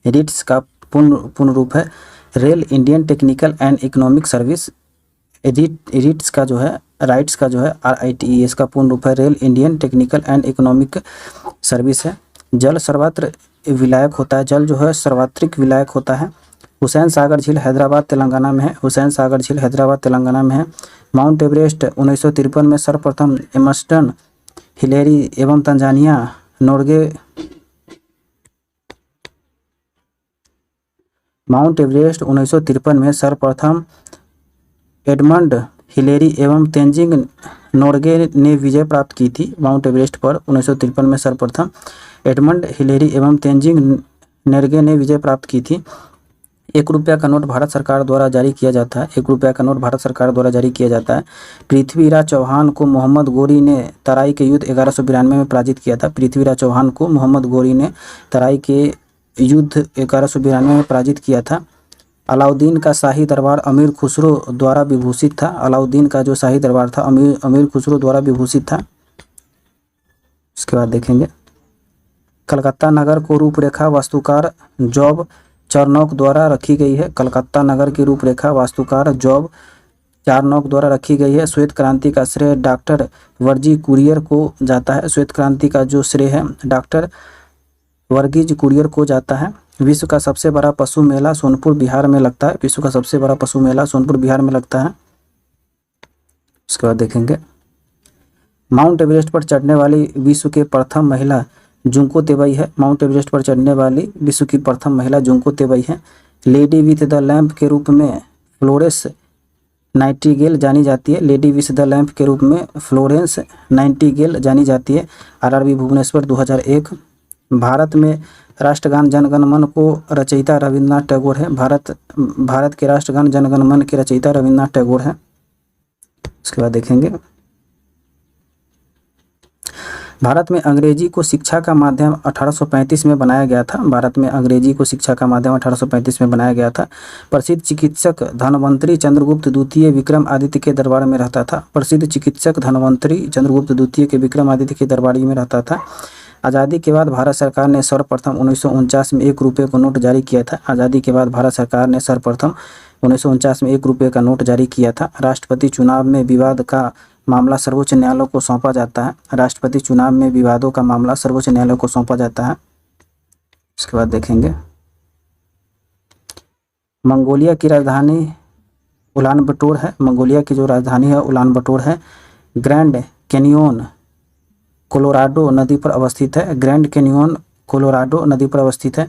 रिट्स का पूर्ण रूप है rail Indian technical and economic service. RITES का जो है राइट्स का जो है RITES का पूर्ण रूप है rail Indian technical and economic service है। जल सर्वत्र विलायक होता है। जल जो है सर्वात्रिक विलायक होता है। हुसैन सागर झील हैदराबाद तेलंगाना में है। हुसैन सागर झील हैदराबाद तेलंगाना में है। माउंट एवरेस्ट 1953 में सर्वप्रथम एमर्सन हिलेरी एवं तंजानिया नोर्गे माउंट एवरेस्ट 1953 में सर्वप्रथम एडमंड हिलेरी एवं तेंजिंग नोर्गे ने विजय प्राप्त की थी। माउंट एवरेस्ट पर 1953 में सर्वप्रथम एडमंड हिलेरी एवं तेंजिंग नोर्गे ने विजय प्राप्त की थी। 1 रुपया का नोट भारत सरकार द्वारा जारी किया जाता है। 1 रुपया का नोट भारत सरकार द्वारा जारी किया जाता है। पृथ्वीराज चौहान को मोहम्मद गोरी ने तराई के युद्ध 1192 में पराजित किया था। पृथ्वीराज चौहान को मोहम्मद गोरी ने तराई के युद्ध 1192 में पराजित किया था। अलाउद्दीन का शाही दरबार अमीर खुसरो द्वारा विभूषित था। अलाउद्दीन का जो शाही दरबार था अमीर खुसरो द्वारा विभूषित था। उसके बाद देखेंगे कलकत्ता नगर को रूपरेखा वास्तुकार जॉब चारनॉक द्वारा रखी गई है। कलकत्ता नगर की रूपरेखा वास्तुकार जॉब चारनॉक द्वारा रखी गई है। श्वेत क्रांति का श्रेय डॉक्टर वर्जी कुरियर को जाता है। श्वेत क्रांति का जो श्रेय है डॉक्टर वर्गीज कुरियर को जाता है। विश्व का सबसे बड़ा पशु मेला सोनपुर बिहार में लगता है। विश्व का सबसे बड़ा पशु मेला सोनपुर बिहार में लगता है। उसके बाद देखेंगे माउंट एवरेस्ट पर चढ़ने वाली विश्व के प्रथम महिला जुंको तेबई है। माउंट एवरेस्ट पर चढ़ने वाली विश्व की प्रथम महिला जुंको तेबई है। लेडी विथ द लैंप के रूप में फ्लोरेंस नाइटिंगेल जानी जाती है। लेडी विथ द लैंप के रूप में फ्लोरेंस नाइटिंगेल जानी जाती है। RRB भुवनेश्वर 2001। भारत में राष्ट्रगान जनगण मन को रचयिता रविन्द्रनाथ टैगोर है। भारत के राष्ट्रगान जनगण मन के रचयिता रविन्द्रनाथ टैगोर है। उसके बाद देखेंगे भारत में अंग्रेजी को शिक्षा का माध्यम 1835 में बनाया गया था। भारत में अंग्रेजी को शिक्षा का माध्यम 1835 में बनाया गया था। प्रसिद्ध चिकित्सक धनवंतरी चंद्रगुप्त द्वितीय विक्रमादित्य के दरबार में रहता था। प्रसिद्ध चिकित्सक धनवंतरी चंद्रगुप्त द्वितीय के विक्रमादित्य के दरबारी में रहता था। आज़ादी के बाद भारत सरकार ने सर्वप्रथम 1949 में 1 रुपये को नोट जारी किया था। आज़ादी के बाद भारत सरकार ने सर्वप्रथम 1949 में 1 रुपये का नोट जारी किया था। राष्ट्रपति चुनाव में विवाद का मामला सर्वोच्च न्यायालय को सौंपा जाता है। राष्ट्रपति चुनाव में विवादों का मामला सर्वोच्च न्यायालय को सौंपा जाता है। उसके बाद देखेंगे मंगोलिया की राजधानी उलान बटोर है। मंगोलिया की जो राजधानी है उलान बटोर है। ग्रैंड कैनियन कोलोराडो नदी पर अवस्थित है। ग्रैंड कैनियन कोलोराडो नदी पर अवस्थित है।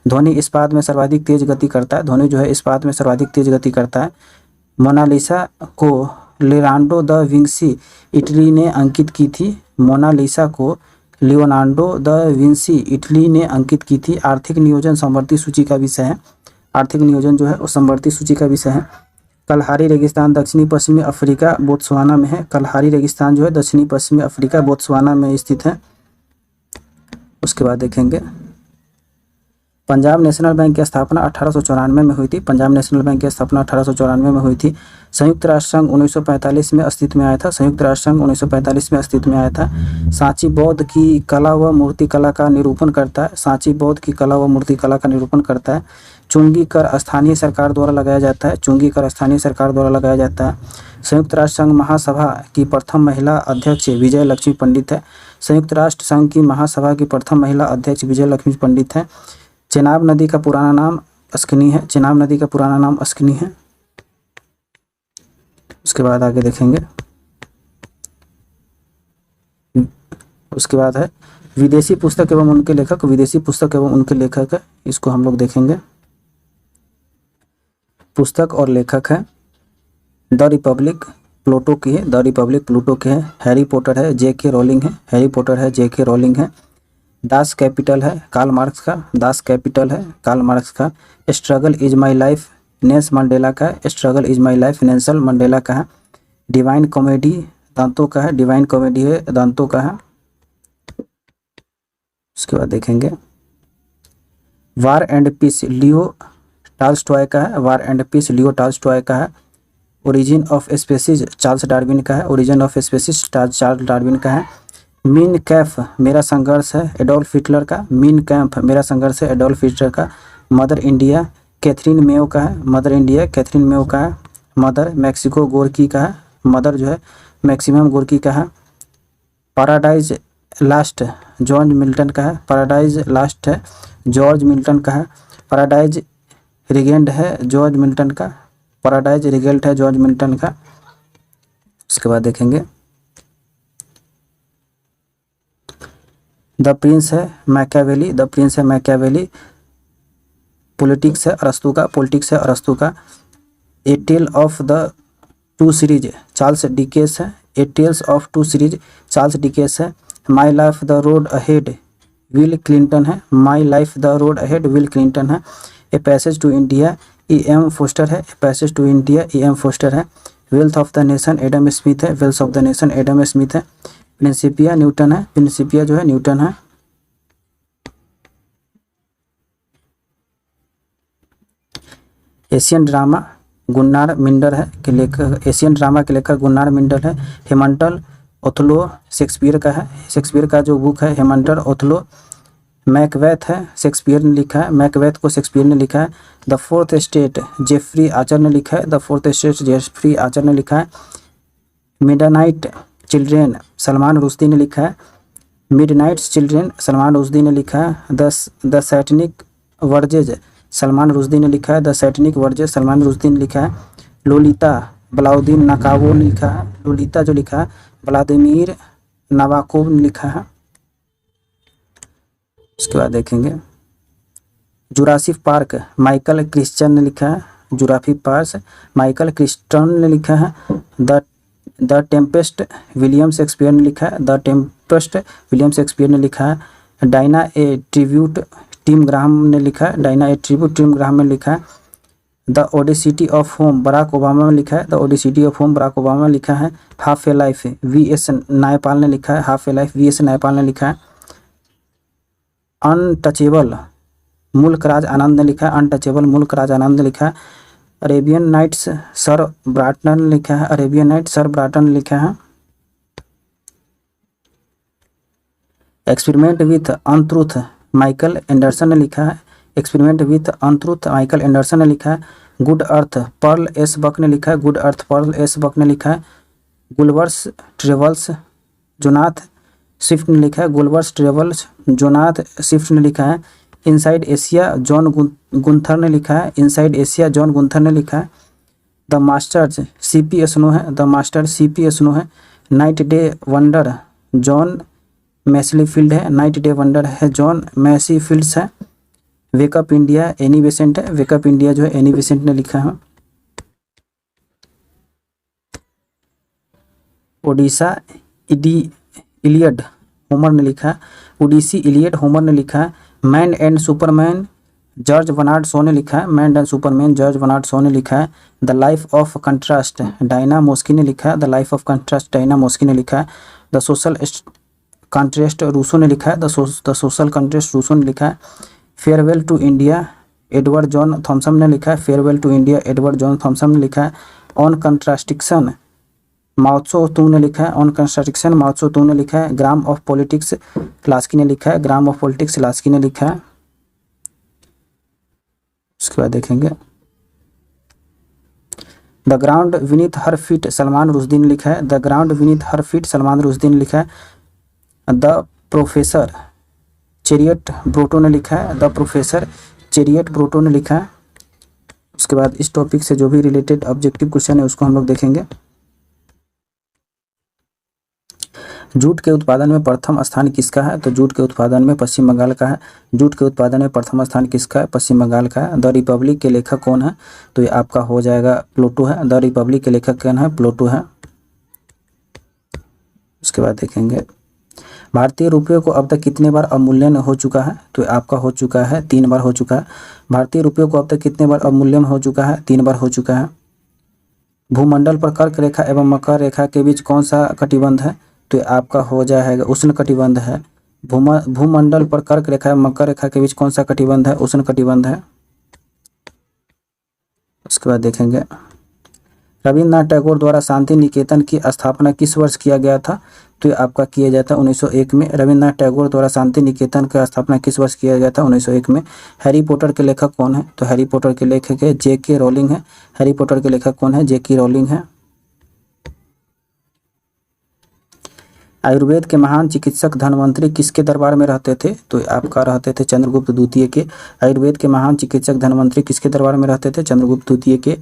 ध्वनि इस्पात में सर्वाधिक तेज गति करता है। ध्वनि जो है इस्पात में सर्वाधिक तेज गति करता है। मोनालिसा को लियोनार्डो द विंसी इटली ने अंकित की थी। मोनालिसा को लियोनार्डो द विंसी इटली ने अंकित की थी। आर्थिक नियोजन समवर्ती सूची का विषय है। आर्थिक नियोजन जो है वो समवर्ती सूची का विषय है। कलहारी रेगिस्तान दक्षिणी पश्चिमी अफ्रीका बोत्सवाना में है। कलहारी रेगिस्तान जो है दक्षिणी पश्चिमी अफ्रीका बोत्सवाना में स्थित है। उसके बाद देखेंगे पंजाब नेशनल बैंक की स्थापना 1894 में हुई थी। पंजाब नेशनल बैंक की स्थापना 1894 में हुई थी। संयुक्त राष्ट्र संघ 1945 में अस्तित्व में आया था। संयुक्त राष्ट्र संघ 1945 में अस्तित्व में आया था। सांची बौद्ध की कला व मूर्तिकला का निरूपण करता है। सांची बौद्ध की कला व मूर्तिकला का निरूपण करता है। चुंगी कर स्थानीय सरकार द्वारा लगाया जाता है। चुंगी कर स्थानीय सरकार द्वारा लगाया जाता है। संयुक्त राष्ट्र संघ महासभा की प्रथम महिला अध्यक्ष विजय लक्ष्मी पंडित है। संयुक्त राष्ट्र संघ की महासभा की प्रथम महिला अध्यक्ष विजय लक्ष्मी पंडित है। चेनाब नदी का पुराना नाम अस्किनी है। चेनाब नदी का पुराना नाम अस्किनी है। उसके बाद आगे देखेंगे उसके बाद है विदेशी पुस्तक एवं उनके लेखक। विदेशी पुस्तक एवं उनके लेखक है, इसको हम लोग देखेंगे। पुस्तक और लेखक है द रिपब्लिक प्लूटो की है। द रिपब्लिक प्लूटो की है। हैरी पॉटर है, जे.के. रोलिंग है। हैरी पॉटर है, जे.के. रोलिंग है। दास कैपिटल है कार्ल मार्क्स का। दास कैपिटल है कार्ल मार्क्स का। Struggle is my life Nelson Mandela का है। Struggle is my life Nelson Mandela का है। डिवाइन कॉमेडी दांतों का है। डिवाइन कॉमेडी है दांतों का है। उसके बाद देखेंगे war and piece Leo Tolstoy का है। War and piece Leo Tolstoy का है। Origin of species Charles Darwin का है। Origin of species Charles Darwin का है। मीन कैफ मेरा संघर्ष है एडोल्फ हिटलर का। मीन कैम्प मेरा संघर्ष है एडोल्फ हिटलर का। मदर इंडिया कैथरीन मेयो का है। मदर इंडिया कैथरीन मेयो का है। मदर मैक्सिको गोर्की का है। मदर जो है मैक्सिमम गोर्की का है। पैराडाइज लास्ट जॉर्ज मिल्टन का है। पैराडाइज लास्ट है जॉर्ज मिल्टन का है। पैराडाइज रिगेंड है जॉर्ज मिल्टन का। पैराडाइज रिगेल्ट है जॉर्ज मिल्टन का। उसके बाद देखेंगे द प्रिंस है मैकियावेली। द प्रिंस है मैकियावेली। पॉलिटिक्स है अरस्तु का। पॉलिटिक्स है अरस्तु का। A tale of the two cities Charles Dickens है। A tales of two cities Charles Dickens है। My life the road ahead Bill Clinton है। My life the road ahead Bill Clinton है। A passage to India E.M. Forster है। A passage to India E.M. Forster है। Wealth of the nation Adam Smith है। Wealth of the nation Adam Smith है। Principia Newton है। Principia जो है Newton है। Asian drama Gunnar मिंडर है के लेखक। एशियन ड्रामा के लेखक गुन्नार मिंडर है। हेमंटल ओथलो शेक्सपियर का है। शेक्सपियर का जो बुक है हेमंटल ओथलो। मैकबेथ है शेक्सपियर ने लिखा है। मैकबेथ को शेक्सपियर ने लिखा है। द फोर्थ स्टेट जेफरी आचर ने लिखा है। द फोर्थ स्टेट जेफरी आचर ने लिखा है। मिडनाइट चिल्ड्रेन सलमान रुश्दी ने लिखा है। मिडनाइट्स चिल्ड्रेन सलमान रुश्दी ने लिखा है। द सैटनिक वर्जेज सलमान रुश्दी ने लिखा है। द सैटनिक वर्जेज सलमान रुश्दी ने लिखा है। लोलिता ब्लाउद्दीन नाकावो ने लिखा है। लोलिता जो लिखा है व्लादिमीर नाबाकोव ने लिखा है। उसके बाद देखेंगे जुरासिक पार्क माइकल क्रिश्चियन ने लिखा है। जुरासिक पार्क माइकल क्रिस्टन ने लिखा है। द टेम्पेस्ट विलियम शेक्सपियर ने लिखा है। द टेम्पेस्ट विलियम शेक्सपियर ने लिखा है। Diana a tribute Tim Graham ने लिखा है। Diana a tribute Tim Graham ने लिखा है। The audacity of home Barack Obama ने लिखा है। The audacity of home Barack Obama ने लिखा है। Half a life V.S. Naipal ने लिखा है। Half a life V.S. Naipal ने लिखा है। अनटचेबल मुल्क राज आनंद ने लिखा है। अनटचेबल मुल्क राज आनंद ने लिखा है। अरेबियन नाइट्स सर ब्राटन ने लिखा है। अरेबियन नाइट्स सर ब्राटन ने लिखा है। Experiment with untruth Michael Anderson ने लिखा है। Experiment with untruth Michael Anderson ने लिखा है। गुड अर्थ पर्ल एस बक ने लिखा है, गुड अर्थ पर्ल एस बक ने लिखा है। गुलवर्स ट्रेवल्स जोनाथ स्विफ्ट ने लिखा है, गुलवर्स ट्रेवल्स जोनाथ स्विफ्ट ने लिखा है। इनसाइड एशिया जॉन गुंथर ने लिखा है, इनसाइड एशिया जॉन गुंथर ने लिखा है। द मास्टर्स सीपी स्नो है, द मास्टर सीपी स्नो है। नाइट डे वंडर जॉन मैस्लीफील्ड है, नाइट डे वंडर है जॉन मैसीफील्ड्स है। वेकअप इंडिया एनी बेसेंट है, वेकअप इंडिया जो है एनी बेसेंट ने लिखा है। ओडिशा इलियड होमर ने लिखा है, ओडिसी इलियड होमर ने लिखा है। Man and superman George Bernard Shaw ने लिखा है, man and superman George Bernard Shaw ने लिखा है। The life of contrast Diana मोस्की ने लिखा है, the life of contrast Diana मोस्की ने लिखा है। द सोशल कॉन्ट्रास्ट रूसो ने लिखा है, द सोशल कॉन्ट्रास्ट रूसो ने लिखा है। Farewell to India Edward John Thomson ने लिखा है, farewell to India Edward John Thomson ने लिखा है। ऑन कंट्रास्टिक्शन माओ त्सो तुंग ने लिखा है, ऑन कंस्ट्रक्शन माओ त्सो तुंग ने लिखा है। ग्राम ऑफ पॉलिटिक्स लास्की ने लिखा है, ग्राम ऑफ पॉलिटिक्स लास्की ने लिखा है। उसके बाद देखेंगे the ground Vineeth her feet Salman Rushdie ने लिखा है, the ground Vineeth her feet Salman Rushdie ने लिखा है। द प्रोफेसर चेरियट ब्रोटो ने लिखा है, द प्रोफेसर चेरियट ब्रोटो ने लिखा है। उसके बाद इस टॉपिक से जो भी रिलेटेड ऑब्जेक्टिव क्वेश्चन है उसको हम लोग देखेंगे। जूट के उत्पादन में प्रथम स्थान किसका है? तो जूट के उत्पादन में पश्चिम बंगाल का है। जूट के उत्पादन में प्रथम स्थान किसका है? पश्चिम बंगाल का है। द रिपब्लिक के लेखक कौन है? तो ये आपका हो जाएगा प्लेटो है। द रिपब्लिक के लेखक कौन है? प्लेटो है। उसके बाद देखेंगे भारतीय रुपये को अब तक कितने बार अवमूल्यन हो चुका है? तो आपका हो चुका है 3 बार हो चुका है। भारतीय रुपये को अब तक कितने बार अवमूल्यन हो चुका है? 3 बार हो चुका है। भूमंडल पर कर्क रेखा एवं मकर रेखा के बीच कौन सा कटिबंध है? तो आपका हो जाएगा उष्ण कटिबंध है। भूमंडल पर कर्क रेखा एवं मकर रेखा के बीच कौन सा कटिबंध है? उष्ण कटिबंध है। उसके बाद देखेंगे रविन्द्रनाथ टैगोर द्वारा शांति निकेतन की स्थापना किस वर्ष किया गया था? तो ये आपका किया जाता है 1901 में। रविन्द्रनाथ टैगोर द्वारा शांति निकेतन की स्थापना किस वर्ष किया गया था? 1901 में। हैरी पॉटर के लेखक कौन है? तो हैरी पॉटर के लेखक है J.K. रोलिंग है। हैरी पॉटर के लेखक कौन है? J.K. रोलिंग है। आयुर्वेद के महान चिकित्सक धन्वंतरी किसके दरबार में रहते थे? तो आपका रहते थे चंद्रगुप्त द्वितीय के। आयुर्वेद के महान चिकित्सक धन्वंतरी किसके दरबार में रहते थे? चंद्रगुप्त द्वितीय के।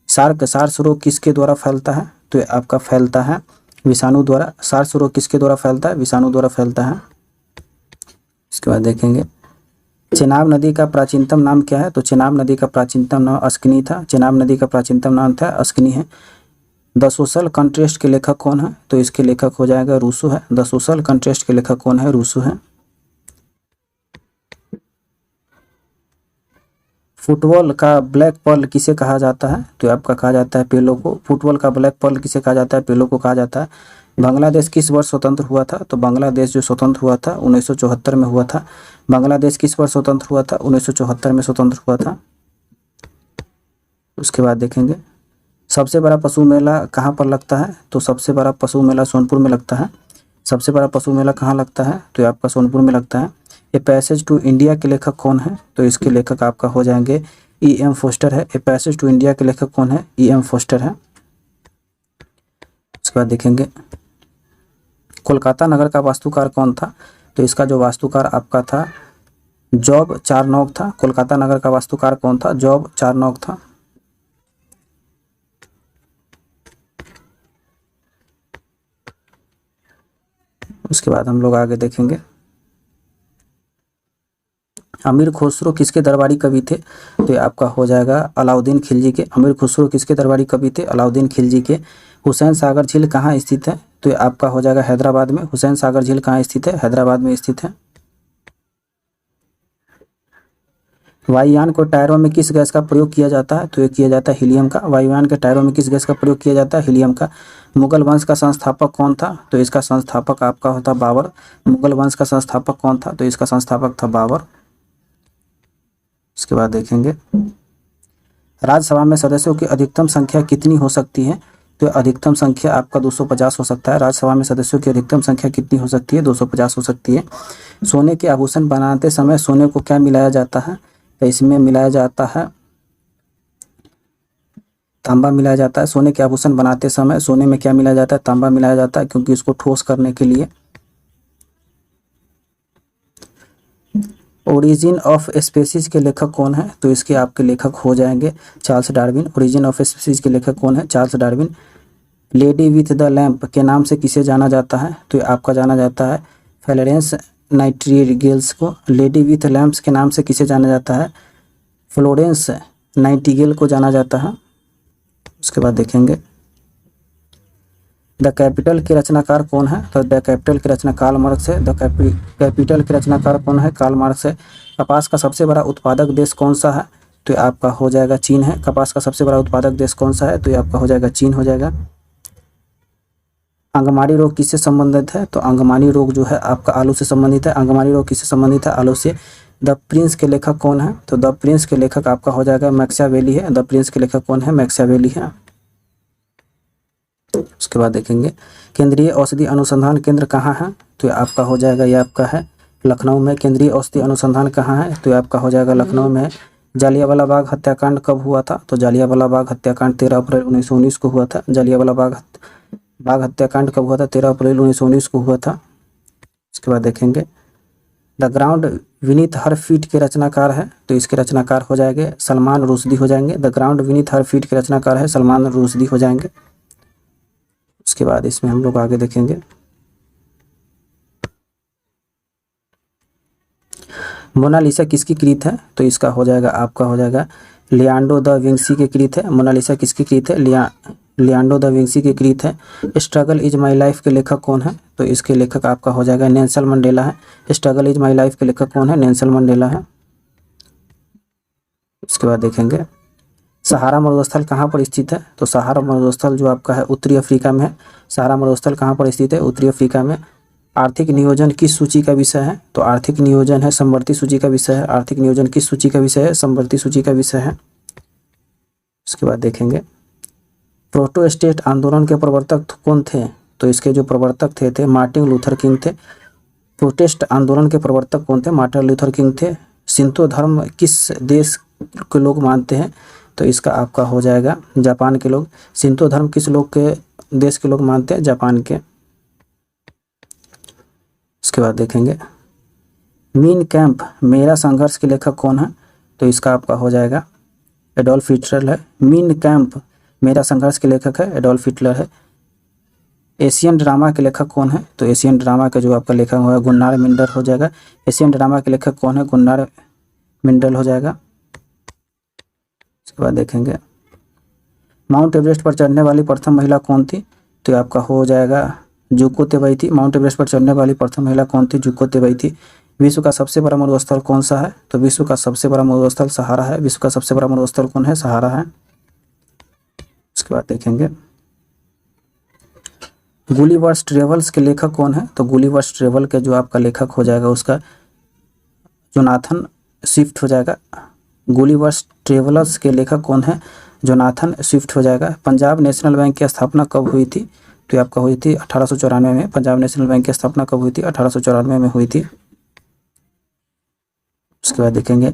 सार्स रोग किसके द्वारा फैलता है? तो आपका फैलता है विषाणु द्वारा। सार्स रोग किसके द्वारा फैलता है? विषाणु द्वारा फैलता है। इसके बाद देखेंगे चेनाब नदी का प्राचीनतम नाम क्या है? तो चेनाब नदी का प्राचीनतम नाम अस्किनी था। चेनाब नदी का प्राचीनतम नाम था अस्किनी है। द सोशल कॉन्ट्रेस्ट के लेखक कौन है? तो इसके लेखक हो जाएगा रूसो है। द सोशल कॉन्ट्रेस्ट के लेखक कौन है? रूसो है। फुटबॉल का ब्लैक पर्ल किसे कहा जाता है? तो आपका कहा जाता है पेलो को। फुटबॉल का ब्लैक पर्ल किसे कहा जाता है? पेलो को कहा जाता है। बांग्लादेश किस वर्ष स्वतंत्र हुआ था? तो बांग्लादेश जो स्वतंत्र हुआ था 1974 में हुआ था। बांग्लादेश किस वर्ष स्वतंत्र हुआ था? 1974 में स्वतंत्र हुआ था। उसके बाद देखेंगे सबसे बड़ा पशु मेला कहाँ पर लगता है? तो सबसे बड़ा पशु मेला सोनपुर में लगता है। सबसे बड़ा पशु मेला कहाँ लगता है? तो ये आपका सोनपुर में लगता है। ए पैसेज टू इंडिया के लेखक कौन है? तो इसके लेखक आपका हो जाएंगे E.M. फोस्टर है। ए पैसेज टू इंडिया के लेखक कौन है? E.M. फोस्टर है। उसके बाद देखेंगे कोलकाता नगर का वास्तुकार कौन था? तो इसका जो वास्तुकार आपका था जॉब चारनॉग था। कोलकाता नगर का वास्तुकार कौन था? जॉब चारनॉग था। उसके बाद हम लोग आगे देखेंगे अमीर खुसरो किसके दरबारी कवि थे? तो ये आपका हो जाएगा अलाउद्दीन खिलजी के। अमीर खुसरो किसके दरबारी कवि थे? अलाउद्दीन खिलजी के। हुसैन सागर झील कहाँ स्थित है? तो ये आपका हो जाएगा हैदराबाद में। हुसैन सागर झील कहाँ स्थित है? हैदराबाद में स्थित है। वायुयान को टायरों में किस गैस का प्रयोग किया जाता है? तो ये किया जाता है हीलियम का। वायुयान के टायरों में किस गैस का प्रयोग किया जाता है? हीलियम का। मुगल वंश का संस्थापक कौन था? तो इसका संस्थापक आपका होता बाबर। मुगल वंश का संस्थापक कौन था? तो इसका संस्थापक था बाबर। उसके बाद देखेंगे राज्यसभा में सदस्यों की अधिकतम संख्या कितनी हो सकती है? तो अधिकतम संख्या आपका 250 हो सकता है। राज्यसभा में सदस्यों की अधिकतम संख्या कितनी हो सकती है? 250 हो सकती है। सोने के आभूषण बनाते समय सोने को क्या मिलाया जाता है? तो इसमें मिलाया जाता है तांबा मिलाया जाता है। सोने के आभूषण बनाते समय सोने में क्या मिलाया जाता है? तांबा मिलाया जाता है, क्योंकि इसको ठोस करने के लिए। ओरिजिन ऑफ स्पीसीज के लेखक कौन है? तो इसके आपके लेखक हो जाएंगे Charles Darwin. Origin of species के लेखक कौन है? Charles Darwin. Lady with the lamp के नाम से किसे जाना जाता है? तो आपका जाना जाता है फ्लोरेंस नाइटिंगेल्स को। लेडी विथ लैंप्स के नाम से किसे जाना जाता है? फ्लोरेंस नाइटिंगेल को जाना जाता है। उसके बाद देखेंगे द कैपिटल के रचनाकार कौन है? तो द कैपिटल के रचना कार्ल मार्क्स है। द कैपिटल के रचनाकार कौन है? कार्ल मार्क्स है। कपास का सबसे बड़ा उत्पादक देश कौन सा है? तो ये आपका हो जाएगा चीन है। कपास का सबसे बड़ा उत्पादक देश कौन सा है? तो ये आपका हो जाएगा चीन हो जाएगा। अंगमारी रोग किससे संबंधित है? तो अंगमारी रोग जो है आपका आलू से संबंधित है। अंगमारी रोग किससे संबंधित है? आलू से। द प्रिंस के लेखक कौन है? तो द प्रिंस के लेखक आपका हो जाएगा मैकियावेली है। द प्रिंस के लेखक कौन है? मैकियावेली है। उसके बाद देखेंगे केंद्रीय औषधि अनुसंधान केंद्र कहाँ है? तो ये आपका हो जाएगा, ये आपका है लखनऊ में। केंद्रीय औषधि अनुसंधान कहाँ है? तो ये आपका हो जाएगा लखनऊ में। जालियांवाला बाग हत्याकांड कब हुआ था? तो जालियांवाला बाग हत्याकांड 13 अप्रैल 1919 को हुआ था। जालियांवाला बाग हत्याकांड कब हुआ था? 13 अप्रैल 1919 को हुआ था। उसके बाद देखेंगे the ground Vineeth her feet के रचनाकार है। तो इसके रचनाकार हो जाएंगे सलमान रुश्दी हो जाएंगे। The ground Vineeth her feet के रचनाकार है सलमान रुश्दी हो जाएंगे। उसके बाद इसमें हम लोग आगे देखेंगे मोनालिसा किसकी कृत है? तो इसका हो जाएगा आपका हो जाएगा लियोनार्डो दा विंसी की कृत है। मोनालिसा किसकी कृत है? लियोनार्डो दा विंसी की कृत है। स्ट्रगल इज माई लाइफ के लेखक कौन है? तो इसके लेखक आपका हो जाएगा नेल्सन मंडेला है। स्ट्रगल इज माई लाइफ के लेखक कौन है? नेल्सन मंडेला है। उसके बाद देखेंगे सहारा मरुस्थल कहाँ पर स्थित है? तो सहारा मरुस्थल जो आपका है उत्तरी अफ्रीका में है। सहारा मरुस्थल कहाँ पर स्थित है? उत्तरी अफ्रीका में। आर्थिक नियोजन किस सूची का विषय है? तो आर्थिक नियोजन है समवर्ती सूची का विषय है। आर्थिक नियोजन किस सूची का विषय है? समवर्ती सूची का विषय है। उसके बाद देखेंगे प्रोटेस्टेंट आंदोलन के प्रवर्तक कौन थे? तो इसके जो प्रवर्तक थे मार्टिन लूथर किंग थे। प्रोटेस्ट आंदोलन के प्रवर्तक कौन थे? मार्टिन लूथर किंग थे। शिंतो धर्म किस देश के लोग मानते हैं? तो इसका आपका हो जाएगा जापान के लोग। शिंतो धर्म किस लोग के देश के लोग मानते हैं? जापान के। उसके बाद देखेंगे मीन कैंप मेरा संघर्ष के लेखक कौन है? तो इसका आपका हो जाएगा एडोल्फ हिटलर है। मीन कैंप मेरा संघर्ष के लेखक है एडोल्फ हिटलर है। एशियन ड्रामा के लेखक कौन है? तो एशियन ड्रामा का जो आपका लेखक होगा गुन्नार मिंडल हो जाएगा। एशियन ड्रामा के लेखक कौन है? गुन्नार मिंडल हो जाएगा। उसके बाद देखेंगे माउंट एवरेस्ट पर चढ़ने वाली प्रथम महिला कौन थी? तो आपका हो जाएगा जुको तेबई थी। माउंट एवरेस्ट पर चढ़ने वाली प्रथम महिला कौन थी? जुको तेबई थी। विश्व का सबसे बड़ा मरुस्थल कौन सा है? तो विश्व का सबसे बड़ा मरुस्थल सहारा है। विश्व का सबसे बड़ा मरुस्थल कौन है? सहारा है। उसके बाद देखेंगे गुलिवर्स ट्रेवल्स के लेखक कौन है? तो गुलिवर्स ट्रेवल के जो आपका लेखक हो जाएगा उसका जोनाथन स्विफ्ट हो जाएगा। गुलिवर्स ट्रेवल्स के लेखक कौन है? जोनाथन स्विफ्ट हो जाएगा। पंजाब नेशनल बैंक की स्थापना कब हुई थी? तो आपका हुई थी 1894 में। पंजाब नेशनल बैंक की स्थापना कब हुई थी? 1894 में हुई थी। उसके बाद देखेंगे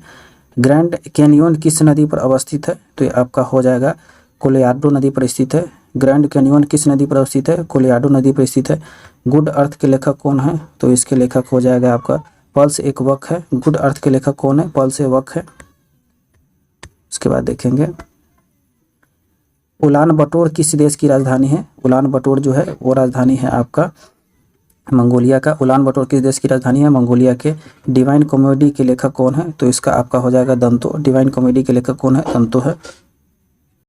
ग्रैंड कैनियन किस नदी पर अवस्थित है? तो ये आपका हो जाएगा कोलोराडो नदी पर स्थित है। ग्रैंड कैनियन किस नदी पर स्थित है? कोलोराडो नदी पर स्थित है। गुड अर्थ के लेखक कौन है? तो इसके लेखक हो जाएगा आपका पल्स एक वक है। गुड अर्थ के लेखक कौन है? पल्स एक वक है। उसके बाद देखेंगे उलान बटोर किस देश की राजधानी है? उलान बटोर जो है वो राजधानी है आपका मंगोलिया का। उलान बटोर किस देश की राजधानी है? मंगोलिया के। डिवाइन कॉमेडी के लेखक कौन है? तो इसका आपका हो जाएगा दंतो। डिवाइन कॉमेडी के लेखक कौन है? दंतो है।